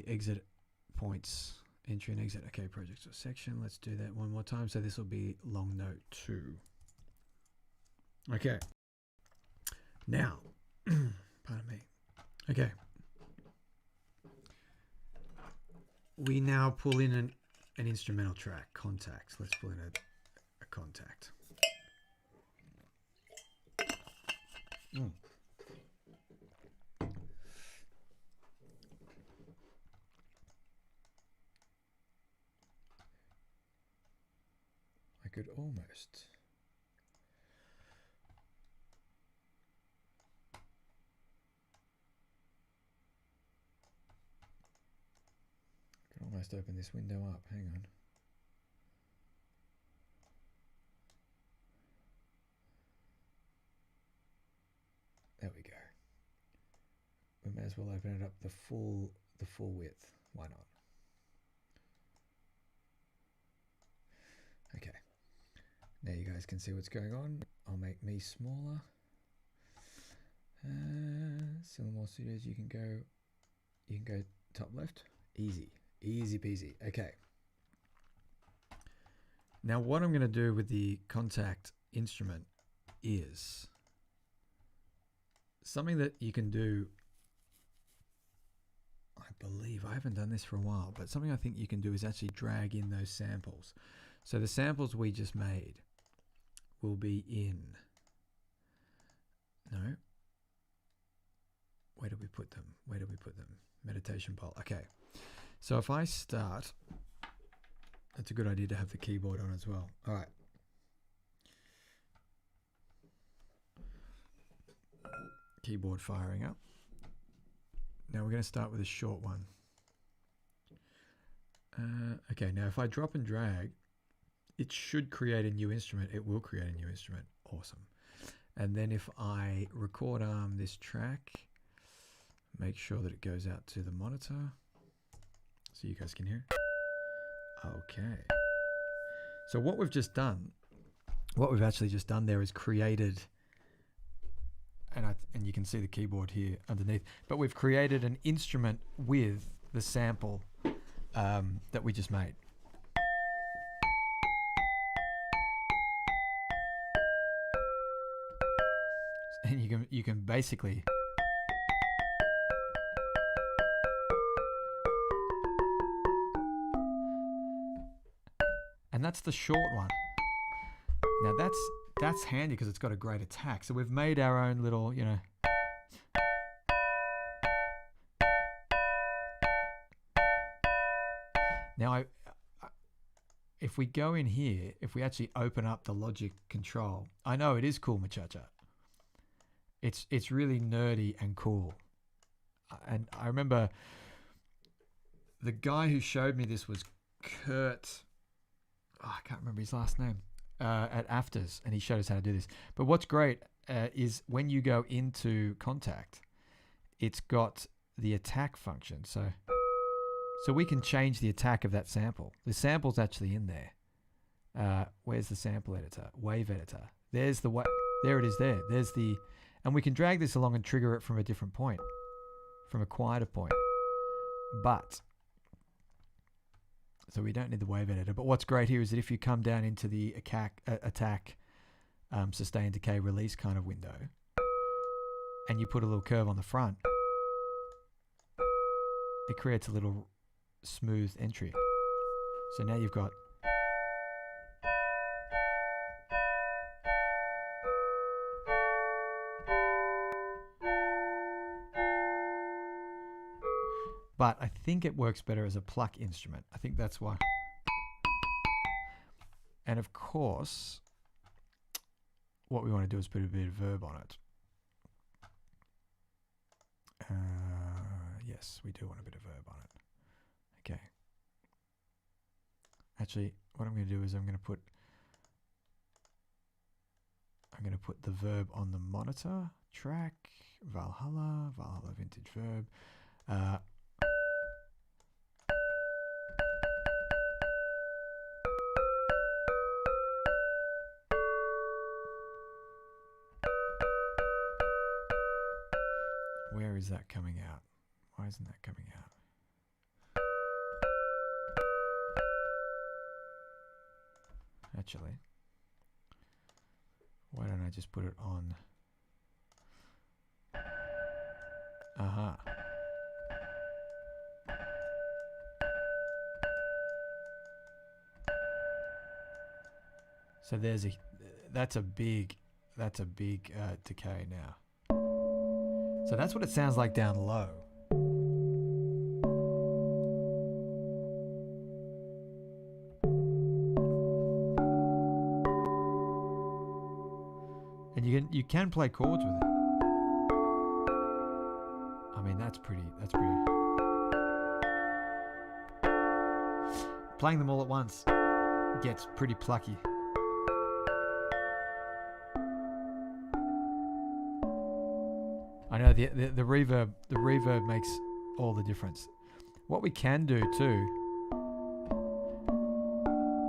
exit points, entry and exit. Okay, projects or section. Let's do that one more time. So this will be long note 2. Okay. Now, pardon me. Okay. We now pull in an instrumental track, contact. Let's pull in a contact. I could almost. Almost open this window up. Hang on. There we go. We may as well open it up the full width. Why not? Okay. Now you guys can see what's going on. I'll make me smaller. Silvermore Studios. You can go top left. Easy. Easy peasy. Okay. Now what I'm going to do with the contact instrument is something that you can do. I believe I haven't done this for a while, but something I think you can do is actually drag in those samples. So the samples we just made will be in. No. Where did we put them? Where did we put them? Meditation poll. Okay. So if I start, that's a good idea to have the keyboard on as well. All right. Keyboard firing up. Now we're going to start with a short one. Okay, now if I drop and drag, it should create a new instrument. It will create a new instrument. Awesome. And then if I record arm this track, make sure that it goes out to the monitor so you guys can hear. Okay. So what we've just done, what we've actually just done there is created, and you can see the keyboard here underneath, but we've created an instrument with the sample that we just made. And you can basically and that's the short one. Now that's handy because it's got a great attack. So we've made our own little, you know. Now if we go in here, if we actually open up the Logic control, I know it is cool, muchacha. It's really nerdy and cool. And I remember the guy who showed me this was Kurt. Oh, I can't remember his last name. At Afters, and he showed us how to do this. But what's great is when you go into Contact, it's got the attack function. So we can change the attack of that sample. The sample's actually in there. Where's the sample editor? Wave editor. There's the there it is. There's the, and we can drag this along and trigger it from a different point, from a quieter point. But so we don't need the wave editor. But what's great here is that if you come down into the attack, sustain, decay, release kind of window, and you put a little curve on the front, it creates a little smooth entry. So now you've got but I think it works better as a pluck instrument. I think that's why. And of course, what we want to do is put a bit of verb on it. Yes, we do want a bit of verb on it. Okay. Actually, what I'm going to do is I'm going to put the verb on the monitor track, Valhalla vintage verb. is that coming out? Why isn't that coming out? Actually, why don't I just put it on? Aha. So there's that's a big decay now. So that's what it sounds like down low. And you can play chords with it. I mean, that's pretty. Playing them all at once gets pretty plucky. I know the reverb makes all the difference. What we can do too,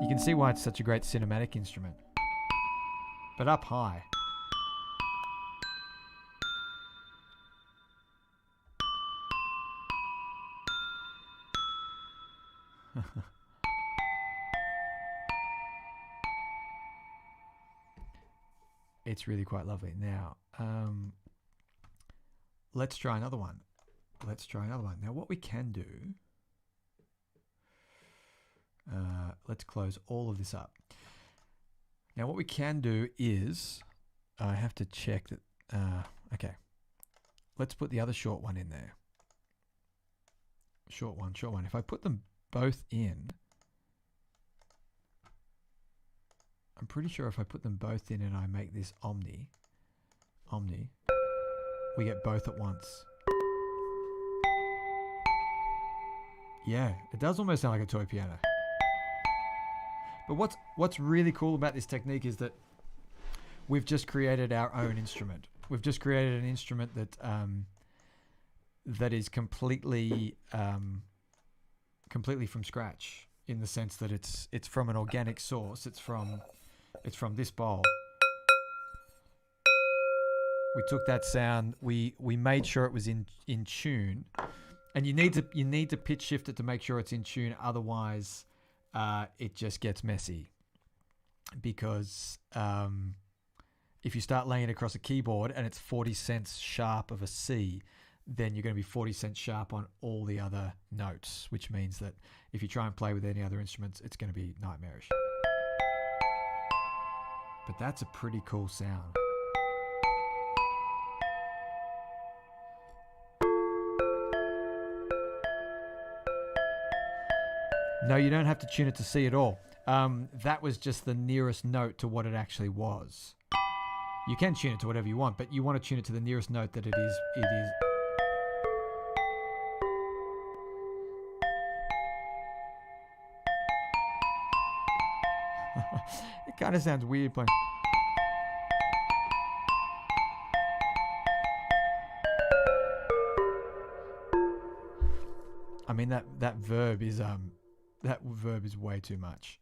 you can see why it's such a great cinematic instrument. But up high, it's really quite lovely. Now, let's try another one. Now, what we can do, let's close all of this up. Now, what we can do is, I have to check that, okay. Let's put the other short one in there. Short one. If I put them both in, I'm pretty sure if I put them both in and I make this omni, we get both at once. Yeah, it does almost sound like a toy piano. But what's really cool about this technique is that we've just created our own instrument. We've just created an instrument that that is completely from scratch, in the sense that it's from an organic source. It's from this bowl. We took that sound, we made sure it was in tune, and you need to pitch shift it to make sure it's in tune. Otherwise, it just gets messy, because if you start laying it across a keyboard and it's 40 cents sharp of a C, then you're going to be 40 cents sharp on all the other notes, which means that if you try and play with any other instruments, it's going to be nightmarish. But that's a pretty cool sound. No, you don't have to tune it to C at all. That was just the nearest note to what it actually was. You can tune it to whatever you want, but you want to tune it to the nearest note that it is. It kind of sounds weird playing. I mean, that verb is way too much.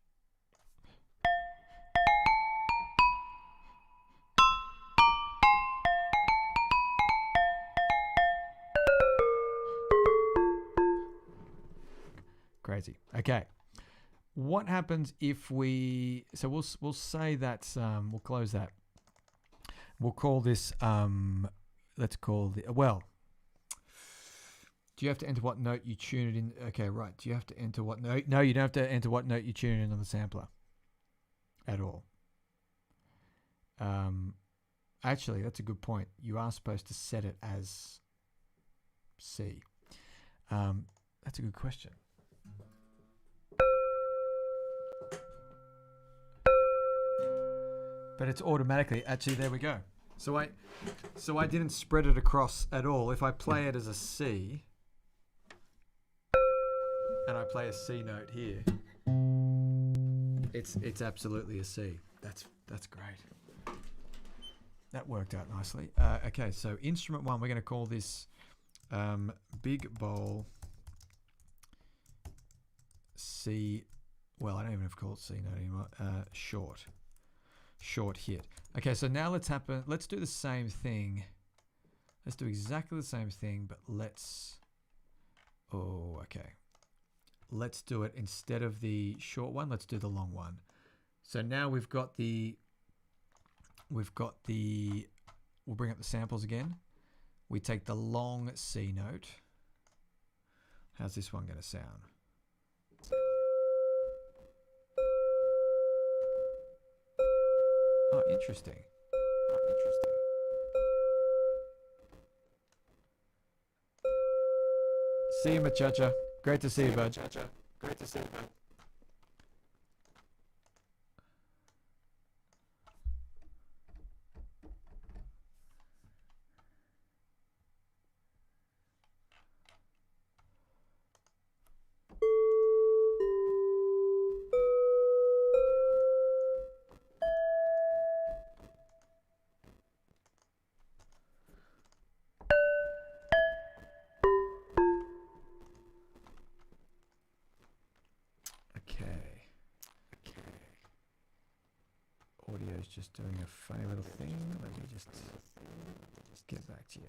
Crazy. Okay. What happens if we? So we'll say that we'll close that. We'll call this. Let's call the Do you have to enter what note you tune it in? Okay, right. Do you have to enter what note? No, you don't have to enter what note you tune in on the sampler at all. Actually, that's a good point. You are supposed to set it as C. That's a good question. But it's automatically, actually, there we go. So I didn't spread it across at all. If I play it as a C, and I play a C note here, it's absolutely a C. That's great. That worked out nicely. Okay, so instrument one, we're going to call this Big Bowl C. Well, I don't even have to call it C note anymore. Short hit. Okay, so now let's do the same thing. Let's do exactly the same thing, but let's... Oh, okay. Let's do it instead of the short one. Let's do the long one. So now we've got the... We'll bring up the samples again. We take the long C note. How's this one going to sound? Oh, interesting. See you, muchacha. Great to see you, bud. Great to see you, bud. Audio's just doing a funny little thing. Let me just get back to you.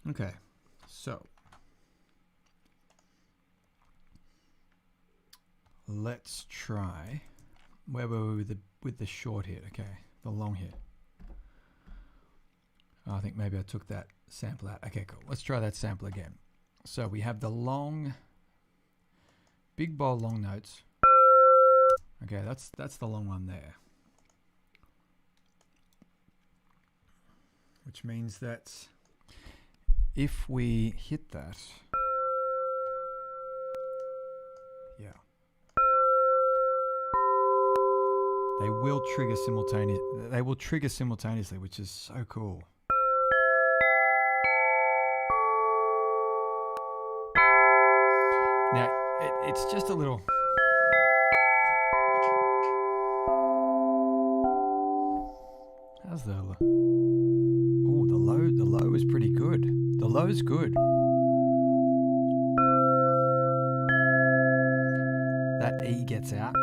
Okay, so let's try. Where were we with the short hit? Okay, the long hit. Oh, I think maybe I took that sample out. Okay, cool. Let's try that sample again. So we have the long, big bold long notes. Okay, that's the long one there. Which means that if we hit that, yeah, they will trigger simultaneously, which is so cool. Now, it's just a little. How's the? Oh, the low is pretty good. The low's good. That E gets out.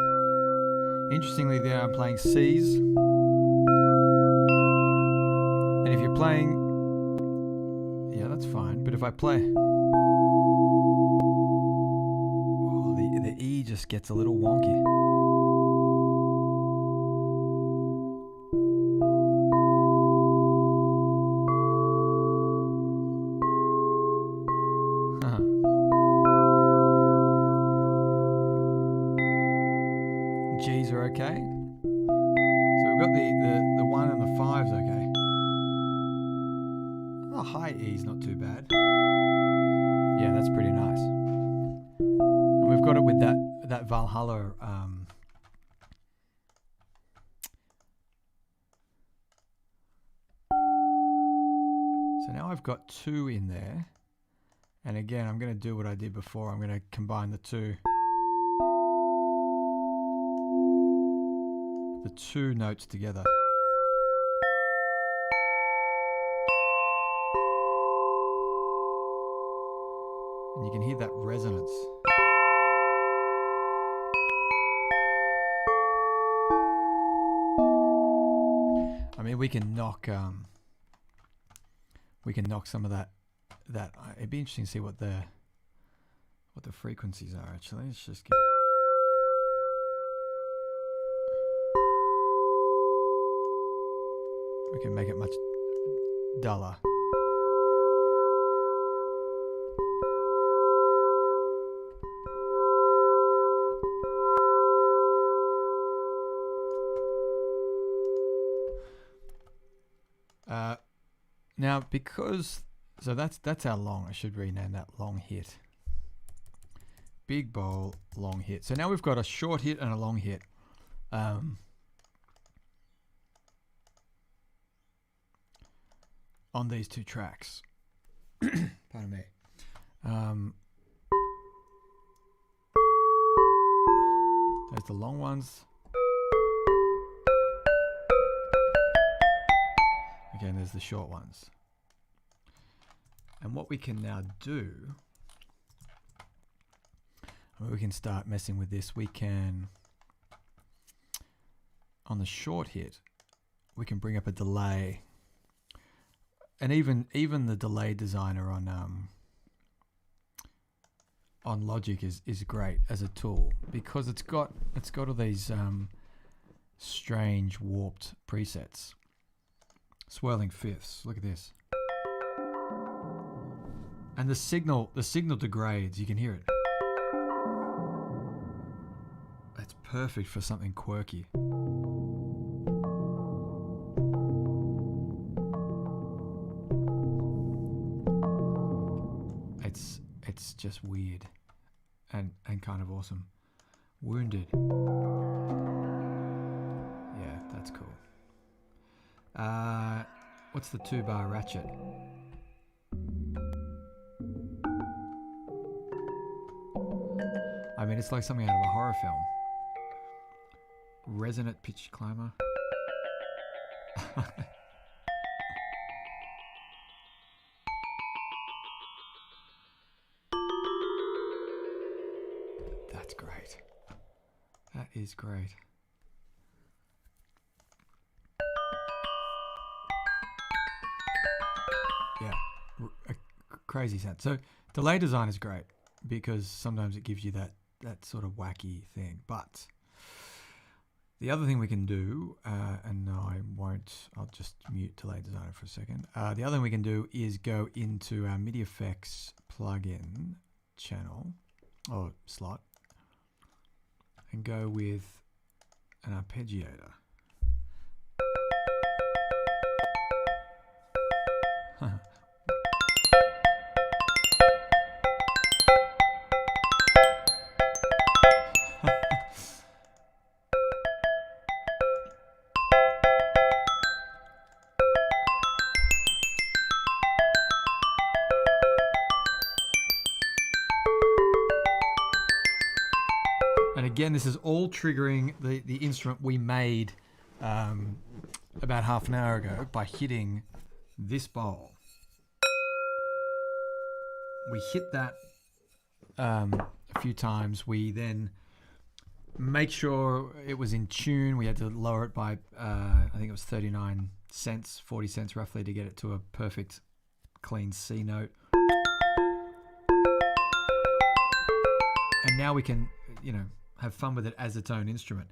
Interestingly, there I'm playing C's. And if you're playing, yeah, that's fine. But if I play, oh, the E just gets a little wonky. G's are okay. So we've got the 1 and the 5's okay. Oh, high E's not too bad. Yeah, that's pretty nice. And we've got it with that Valhalla. So now I've got 2 in there. And again, I'm going to do what I did before. I'm going to combine the two notes together. And you can hear that resonance. I mean, we can knock some of that. It'd be interesting to see what the frequencies are actually. Let's just get. We can make it much duller. Now, because so that's our long. I should rename that long hit. Big bowl, long hit. So now we've got a short hit and a long hit. On these two tracks. Pardon me. There's the long ones. Again, there's the short ones. And what we can now do, we can start messing with this. We can, on the short hit, we can bring up a delay. And even the delay designer on Logic is great as a tool because it's got all these strange warped presets. Swirling fifths. Look at this. And the signal degrades. You can hear it. That's perfect for something quirky. It's just weird and kind of awesome. Wounded. Yeah, that's cool. What's the 2-bar ratchet? I mean, it's like something out of a horror film. Resonant pitch climber. That's great. That is great. Yeah, a crazy sound. So delay design is great because sometimes it gives you that sort of wacky thing. But the other thing we can do, and no, I won't, I'll just mute delay designer for a second. The other thing we can do is go into our MIDI effects plugin channel or slot and go with an arpeggiator. And again, this is all triggering the instrument we made about half an hour ago by hitting this bowl. We hit that a few times. We then make sure it was in tune. We had to lower it by, I think it was 39 cents, 40 cents roughly, to get it to a perfect clean C note. And now we can, you know, have fun with it as its own instrument.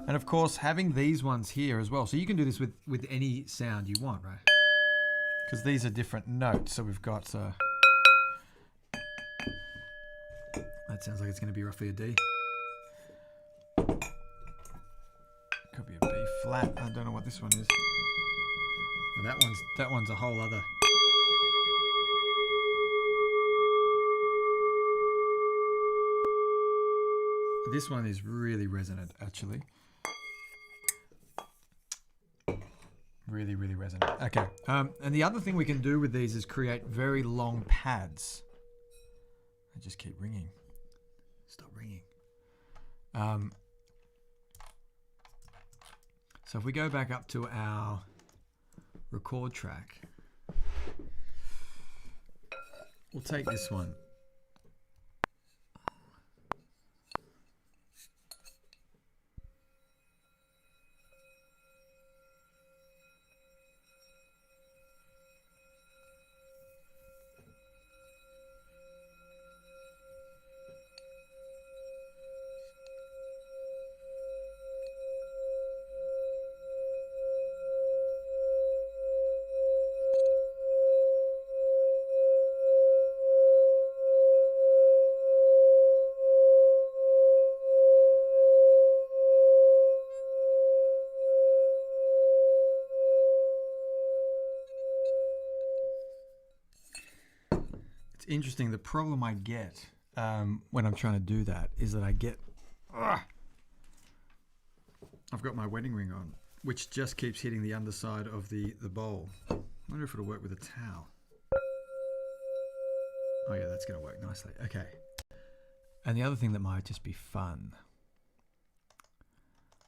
And of course, having these ones here as well. So you can do this with any sound you want, right? Because these are different notes. So we've got, that sounds like it's going to be roughly a D. Could be a B flat. I don't know what this one is. Well, that one's a whole other. This one is really resonant, actually. Really, really resonant. Okay. And the other thing we can do with these is create very long pads. They just keep ringing. Stop ringing. So if we go back up to our record track, we'll take this one. It's interesting. The problem I get when I'm trying to do that is that I get... I've got my wedding ring on, which just keeps hitting the underside of the bowl. I wonder if it'll work with a towel. Oh yeah, that's going to work nicely. Okay. And the other thing that might just be fun,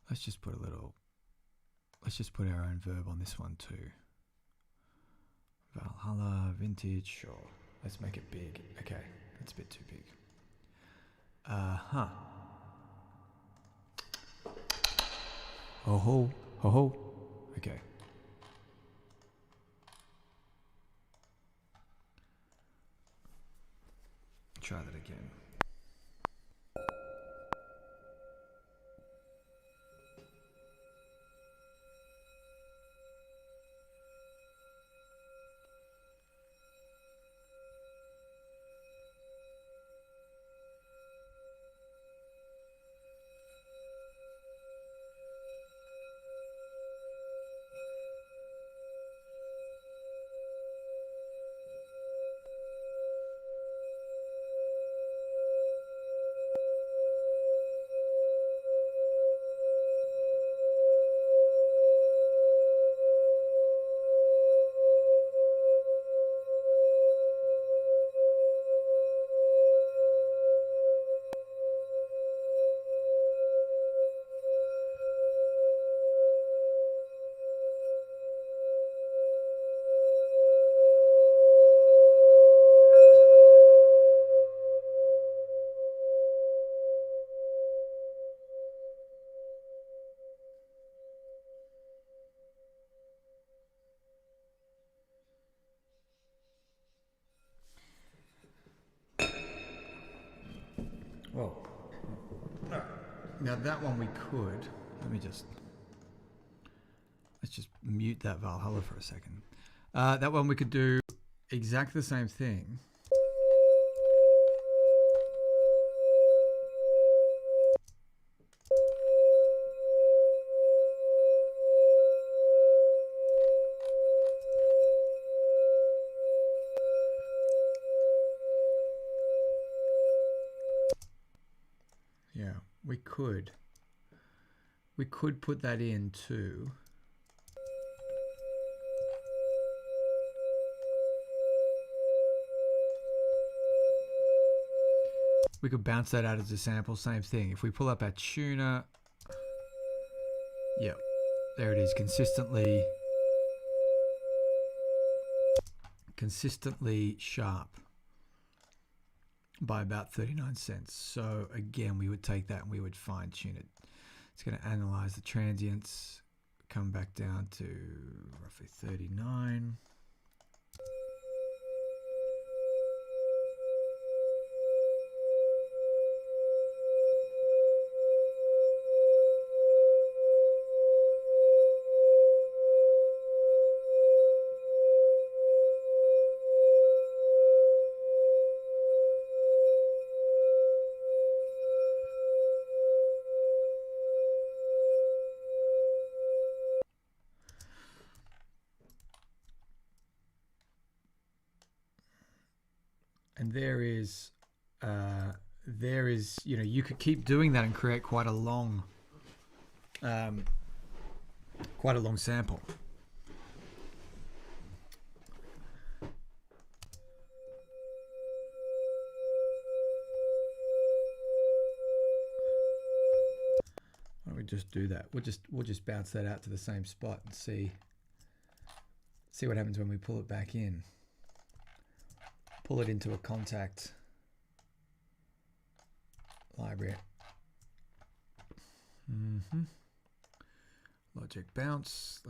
let's just put our own verb on this one too. Valhalla, vintage, sure. Let's make it big. Okay, that's a bit too big. Ho ho, ho ho. Okay. Try that again. Well, now that one we could, let's just mute that Valhalla for a second. That one we could do exactly the same thing. we could put that in too. We could bounce that out as a sample, same thing. If we pull up our tuner, yep, there it is, consistently sharp by about 39 cents. So again, we would take that and we would fine tune it. It's going to analyze the transients, come back down to roughly 39. And there is, you know, you could keep doing that and create quite a long sample. Why don't we just do that? We'll just bounce that out to the same spot and see what happens when we pull it back in. Pull it into a contact library. Logic bounce,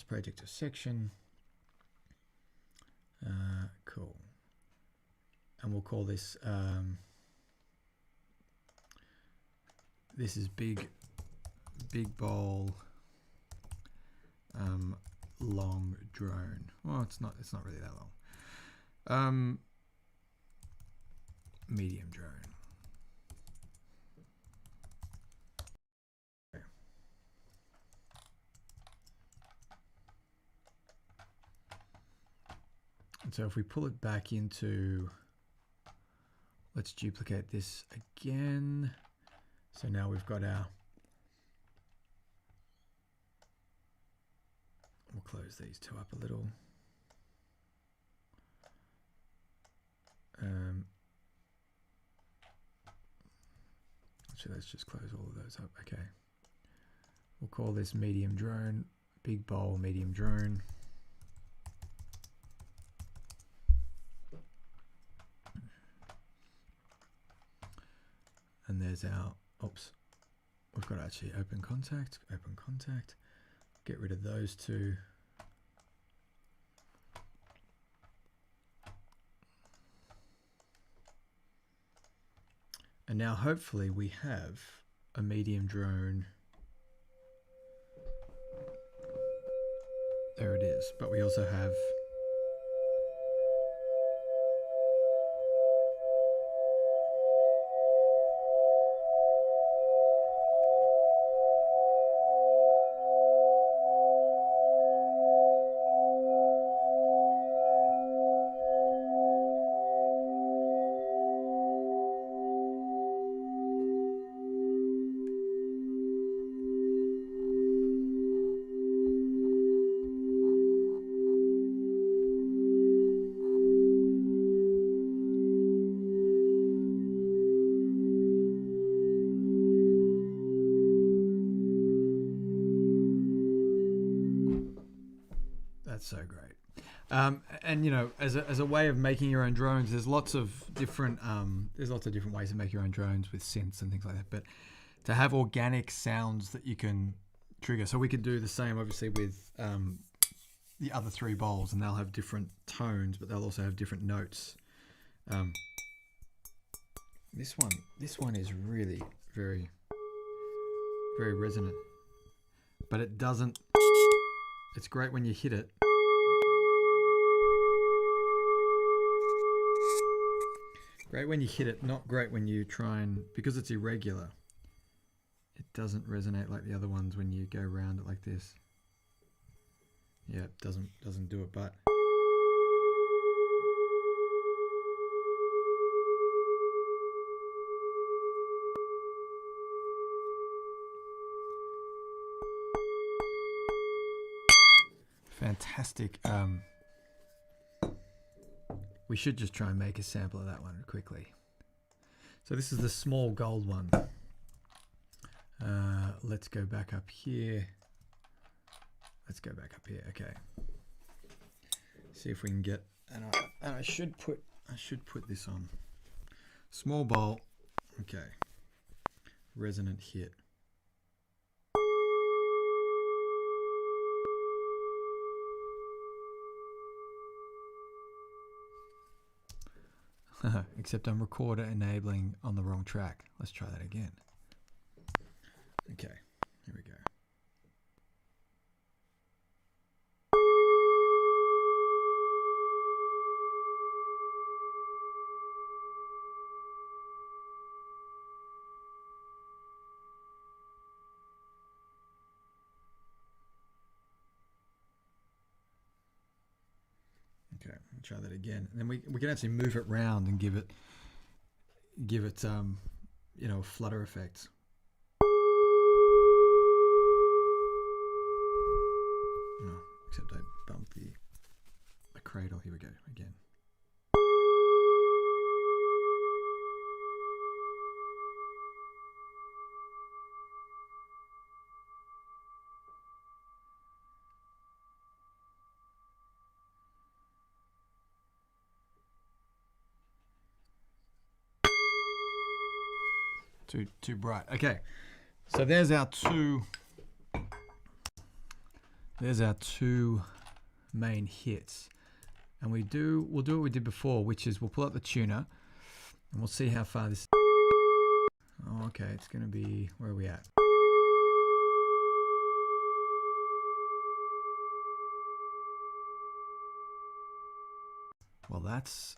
project to section. Cool. And we'll call this, this is big bowl, long drone. Well, it's not really that long. Medium drone. Okay. And so if we pull it back into, let's duplicate this again. So now we've got our, we'll close these two up a little. Actually, let's just close all of those up. Okay. We'll call this medium drone, big bowl, medium drone. And there's our, oops, we've got actually open contact. Get rid of those two. And now hopefully we have a medium drone. There it is. But we also have so great. And you know, as a way of making your own drones, there's lots of different ways to make your own drones with synths and things like that. But to have organic sounds that you can trigger, so we could do the same, obviously, with the other three bowls, and they'll have different tones, but they'll also have different notes. This one is really very, very resonant, but it doesn't. It's great when you hit it. Great when you hit it, not great when you try and, because it's irregular, it doesn't resonate like the other ones when you go around it like this. Yeah, it doesn't do it, but fantastic. We should just try and make a sample of that one quickly. So this is the small gold one. Let's go back up here. Let's go back up here. Okay. See if we can get. And I should put this on. Small bowl. Okay. Resonant hit. Except I'm recorder enabling on the wrong track. Let's try that again. Okay, here we go. Okay, I'll try that again. And then we can actually move it round and give it you know, flutter effects. Oh, except I bumped the cradle. Here we go again. Too bright. Okay, so there's our two main hits, and we'll do what we did before, which is we'll pull up the tuner and we'll see how far this. Oh, okay, it's going to be, where are we at? Well, that's.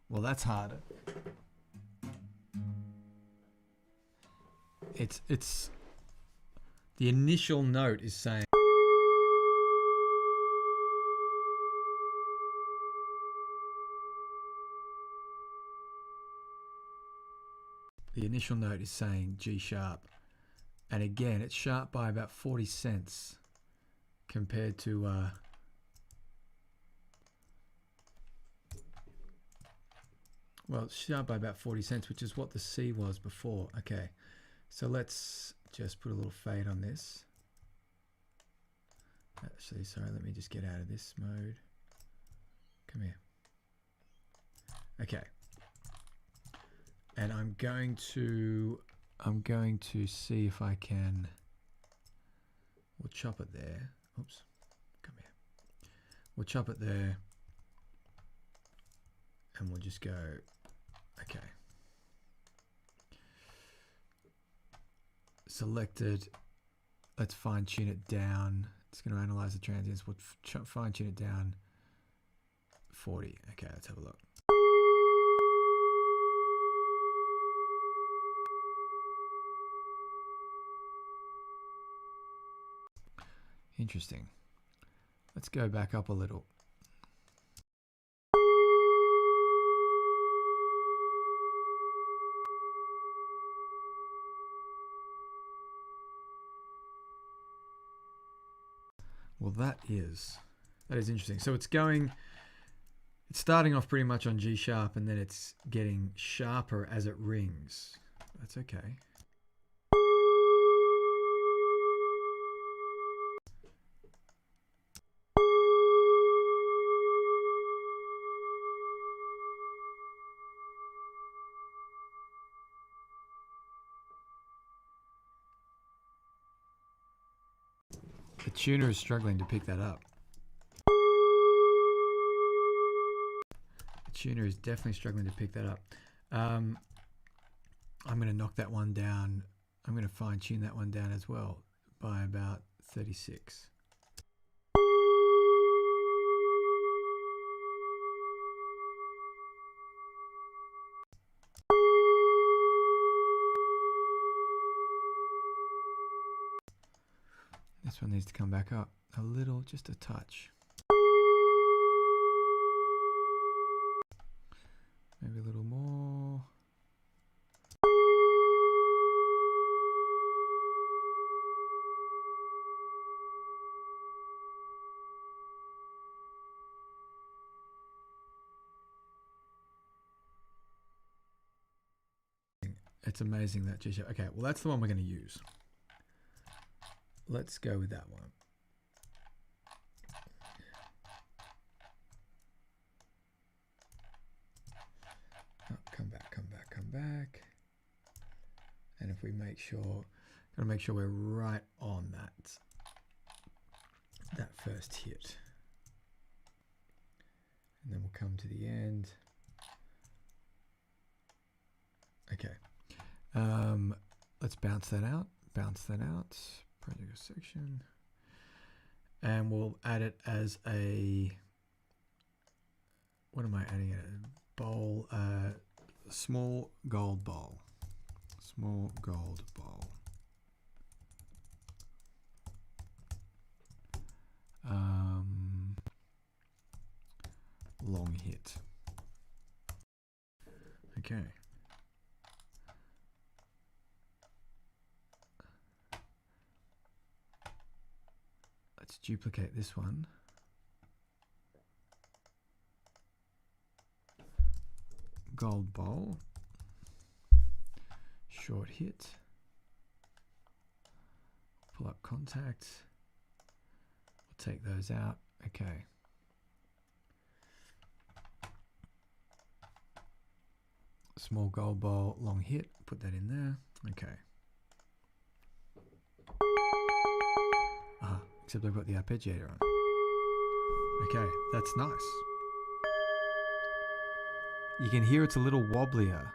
Well, that's harder. It's the initial note is saying. The initial note is saying G sharp, and again it's sharp by about 40 cents compared to well, it's sharp by about 40 cents, which is what the C was before. Okay, so let's just put a little fade on this. Actually, sorry, let me just get out of this mode. Come here. Okay. And I'm going to see if I can. We'll chop it there. Oops. Come here. We'll chop it there. And we'll just go. Okay. Selected. Let's fine tune it down. It's going to analyze the transients. We'll fine tune it down. 40. Okay, let's have a look. Interesting. Let's go back up a little. Well, that is interesting. So it's starting off pretty much on G sharp, and then it's getting sharper as it rings. That's okay. The tuner is struggling to pick that up. The tuner is definitely struggling to pick that up. I'm going to knock that one down. I'm going to fine tune that one down as well by about 36. This one needs to come back up a little, just a touch. Maybe a little more. It's amazing that G sharp. Okay, well that's the one we're going to use. Let's go with that one. Oh, come back, come back, come back. And if we make sure, gotta make sure we're right on that first hit. And then we'll come to the end. Okay. Let's bounce that out. Bounce that out. Project section. And we'll add it as a, what am I adding it? A bowl, small gold bowl. Small gold bowl. Long hit. Okay. Let's duplicate this one. Gold bowl. Short hit. Pull up contacts. We'll take those out. Okay. Small gold bowl, long hit. Put that in there. Okay. Except I've got the arpeggiator on. Okay, that's nice. You can hear it's a little wobblier.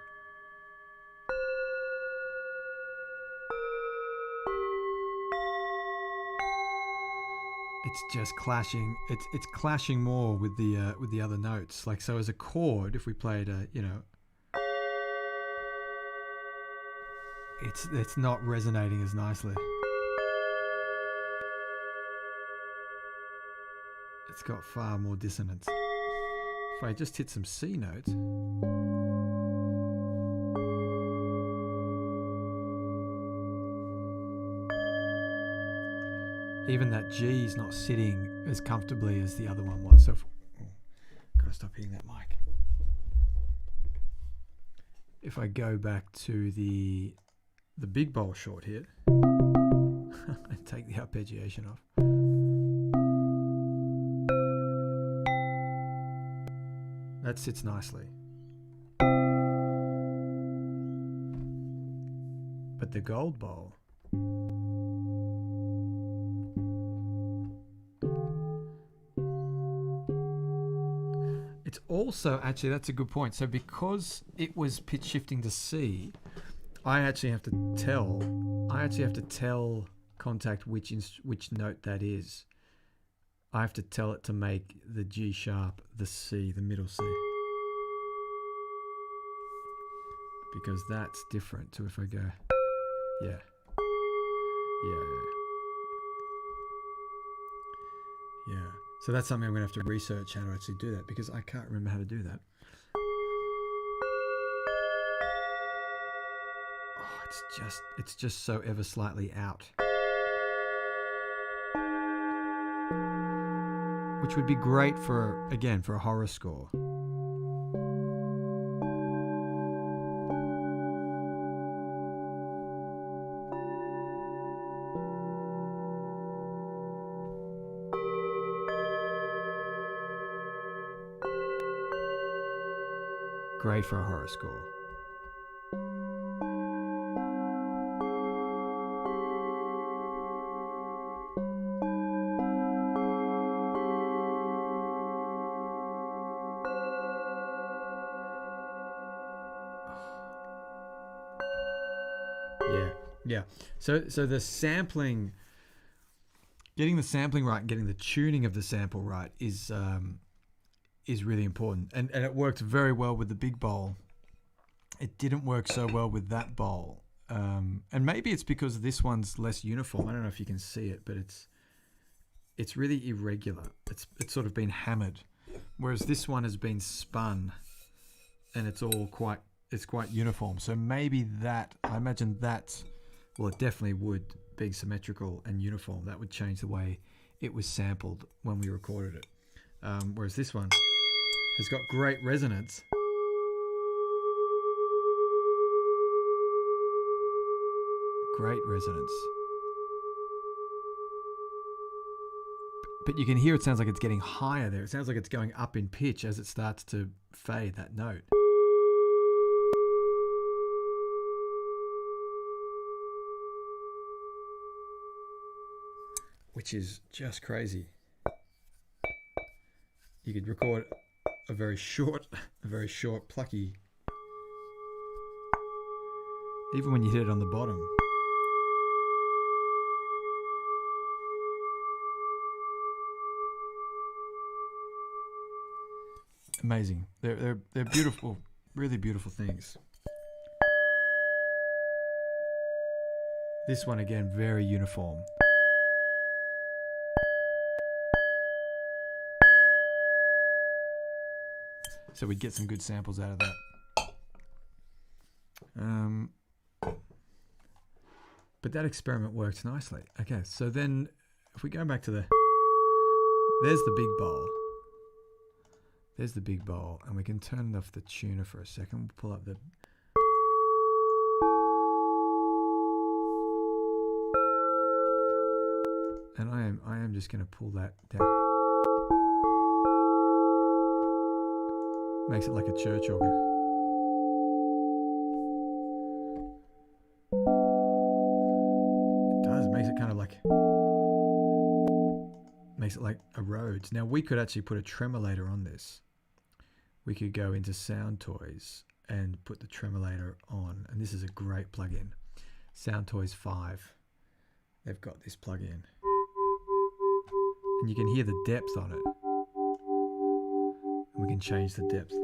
It's just clashing. It's clashing more with the other notes. Like, so as a chord, if we played a, you know, it's not resonating as nicely. It's got far more dissonance. If I just hit some C notes. Even that G is not sitting as comfortably as the other one was. So, gotta stop hitting that mic. If I go back to the big bowl short hit and take the arpeggiation off. That sits nicely. But the gold bowl, it's also, actually that's a good point. So because it was pitch shifting to C, I actually have to tell Contact which note that is. I have to tell it to make the G sharp the C, the middle C. Because that's different to if I go, yeah. So that's something I'm gonna have to research how to actually do that, because I can't remember how to do that. Oh, it's just so ever slightly out. Which would be great for, again, for a horror score. Great for a horror score. Yeah. So the sampling, getting the sampling right and getting the tuning of the sample right is really important. And it worked very well with the big bowl. It didn't work so well with that bowl. And maybe it's because this one's less uniform. I don't know if you can see it, but it's really irregular. It's sort of been hammered. Whereas this one has been spun and it's quite uniform. So maybe that, I imagine that, well, it definitely would, being symmetrical and uniform, that would change the way it was sampled when we recorded it. Whereas this one has got great resonance. great resonance. But you can hear it sounds like it's getting higher there. It sounds like it's going up in pitch as it starts to fade, that note. Which is just crazy. You could record a very short, plucky, even when you hit it on the bottom. Amazing. They're beautiful, really beautiful things. This one again, very uniform. So we'd get some good samples out of that. But that experiment worked nicely. Okay, so then if we go back to there's the big bowl. There's the big bowl, and we can turn off the tuner for a second. We'll pull up the... And I am just going to pull that down. Makes it like a church organ. It does. Makes it kind of like... Makes it like a Rhodes. Now we could actually put a Tremolator on this. We could go into Sound Toys and put the Tremolator on. And this is a great plugin. Sound Toys 5. They've got this plugin. And you can hear the depth on it. And we can change the depth.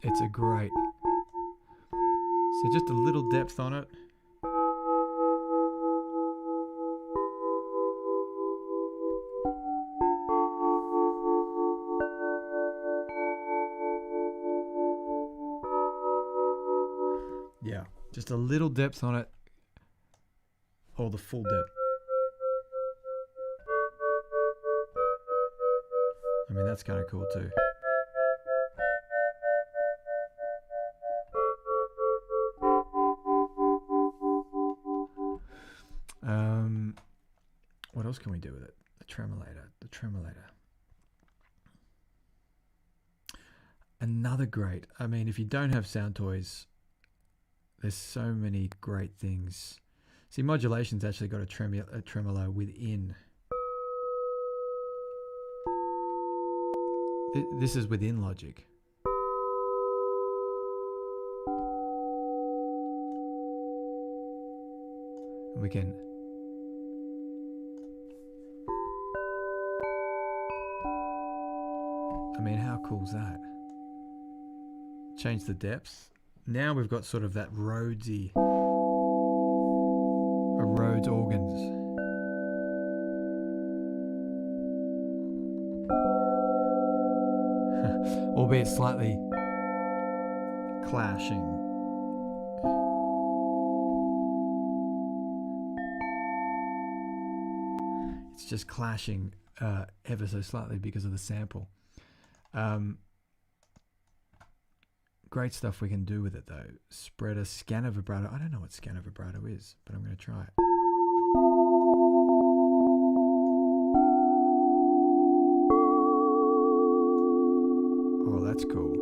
It's a great, so just a little depth on it. Yeah, just a little depth on it, or the full depth. I mean, that's kind of cool too. What else can we do with it? The Tremolator. Another great. I mean, if you don't have Sound Toys, there's so many great things. See, modulation's actually got a tremolo within. This is within Logic. And we can... I mean, how cool's that? Change the depth. Now we've got sort of that Rhodesy, a Rhodes organs. Albeit slightly clashing. It's just clashing ever so slightly because of the sample. Great stuff we can do with it though. Spreader, scanner vibrato. I don't know what scanner vibrato is, but I'm going to try it. Oh, that's cool.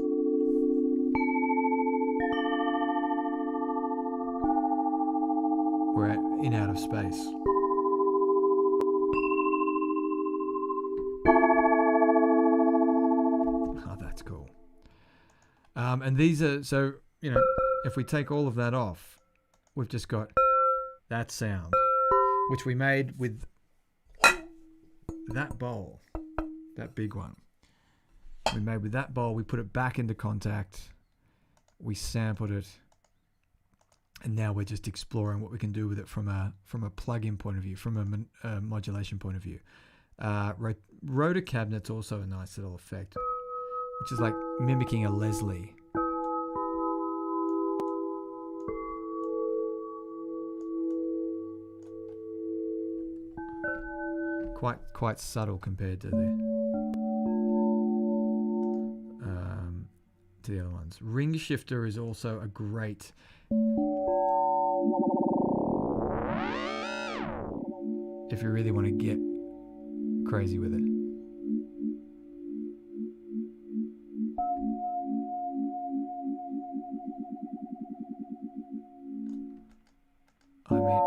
We're in out of space. Oh, that's cool. And these are, so, you know, if we take all of that off, we've just got that sound, which we made with that bowl, that big one. We made with that bowl, we put it back into Contact, we sampled it, and now we're just exploring what we can do with it from a plug-in point of view, from a modulation point of view. Rotor cabinet's also a nice little effect. which is like mimicking a Leslie. Quite subtle compared to the other ones. Ring shifter is also a great if you really want to get crazy with it. I mean,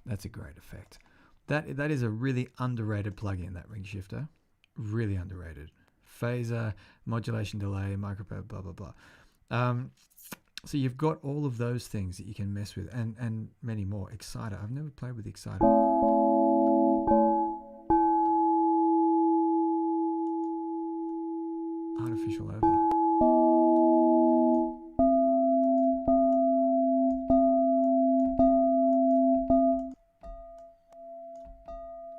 that's a great effect. That is a really underrated plugin, that ring shifter. Really underrated. Phaser, modulation delay, microphone, blah, blah, blah. So you've got all of those things that you can mess with, and many more. Exciter. I've never played with Exciter. Artificial overlay.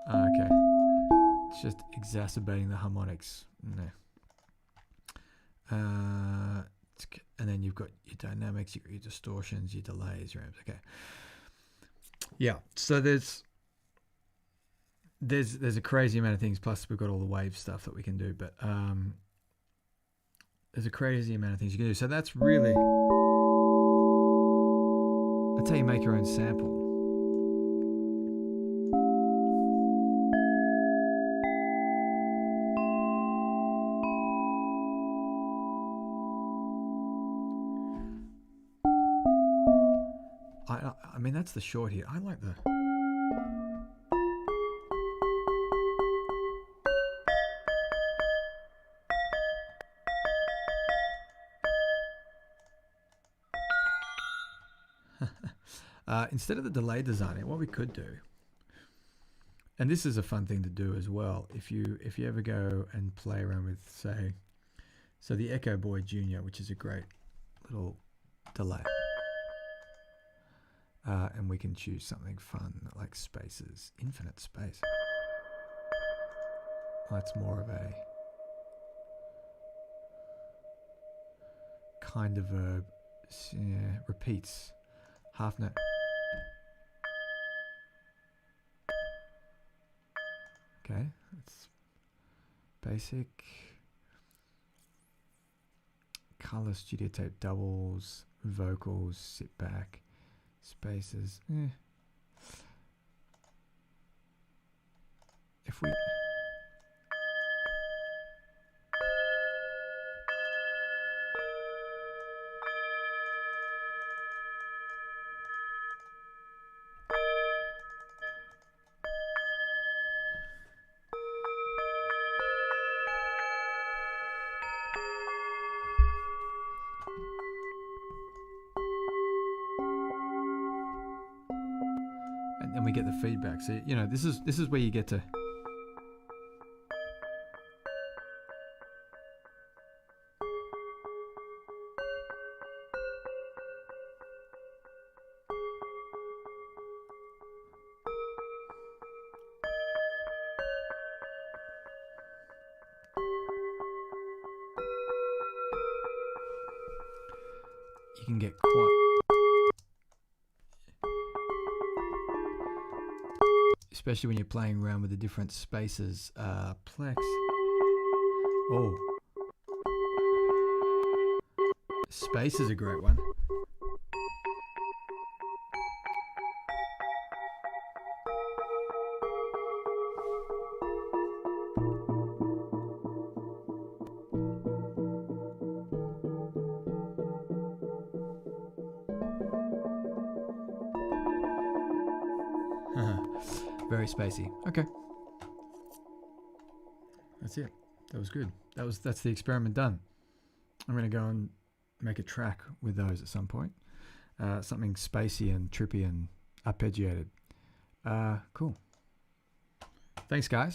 Okay. It's just exacerbating the harmonics. No. And then you've got your dynamics, you've got your distortions, your delays, your amps. Okay. Yeah. So there's a crazy amount of things. Plus we've got all the wave stuff that we can do. But there's a crazy amount of things you can do. So that's really, that's how you make your own sample. I mean, that's the short here. I like the... instead of the delay designing, what we could do, and this is a fun thing to do as well, if you ever go and play around with, say, so the Echo Boy Junior, which is a great little delay. And we can choose something fun like spaces, infinite space. That's more of a kind of a repeats, half note. Okay, that's basic. Color studio tape doubles, vocals, sit back. Spaces. If we and we get the feedback. So you know, this is where you get to you can get quite, especially when you're playing around with the different spaces. Plex. Oh, space is a great one. Very spacey. Okay. That's it. That was good. That's the experiment done. I'm going to go and make a track with those at some point. Something spacey and trippy and arpeggiated. Cool. Thanks, guys.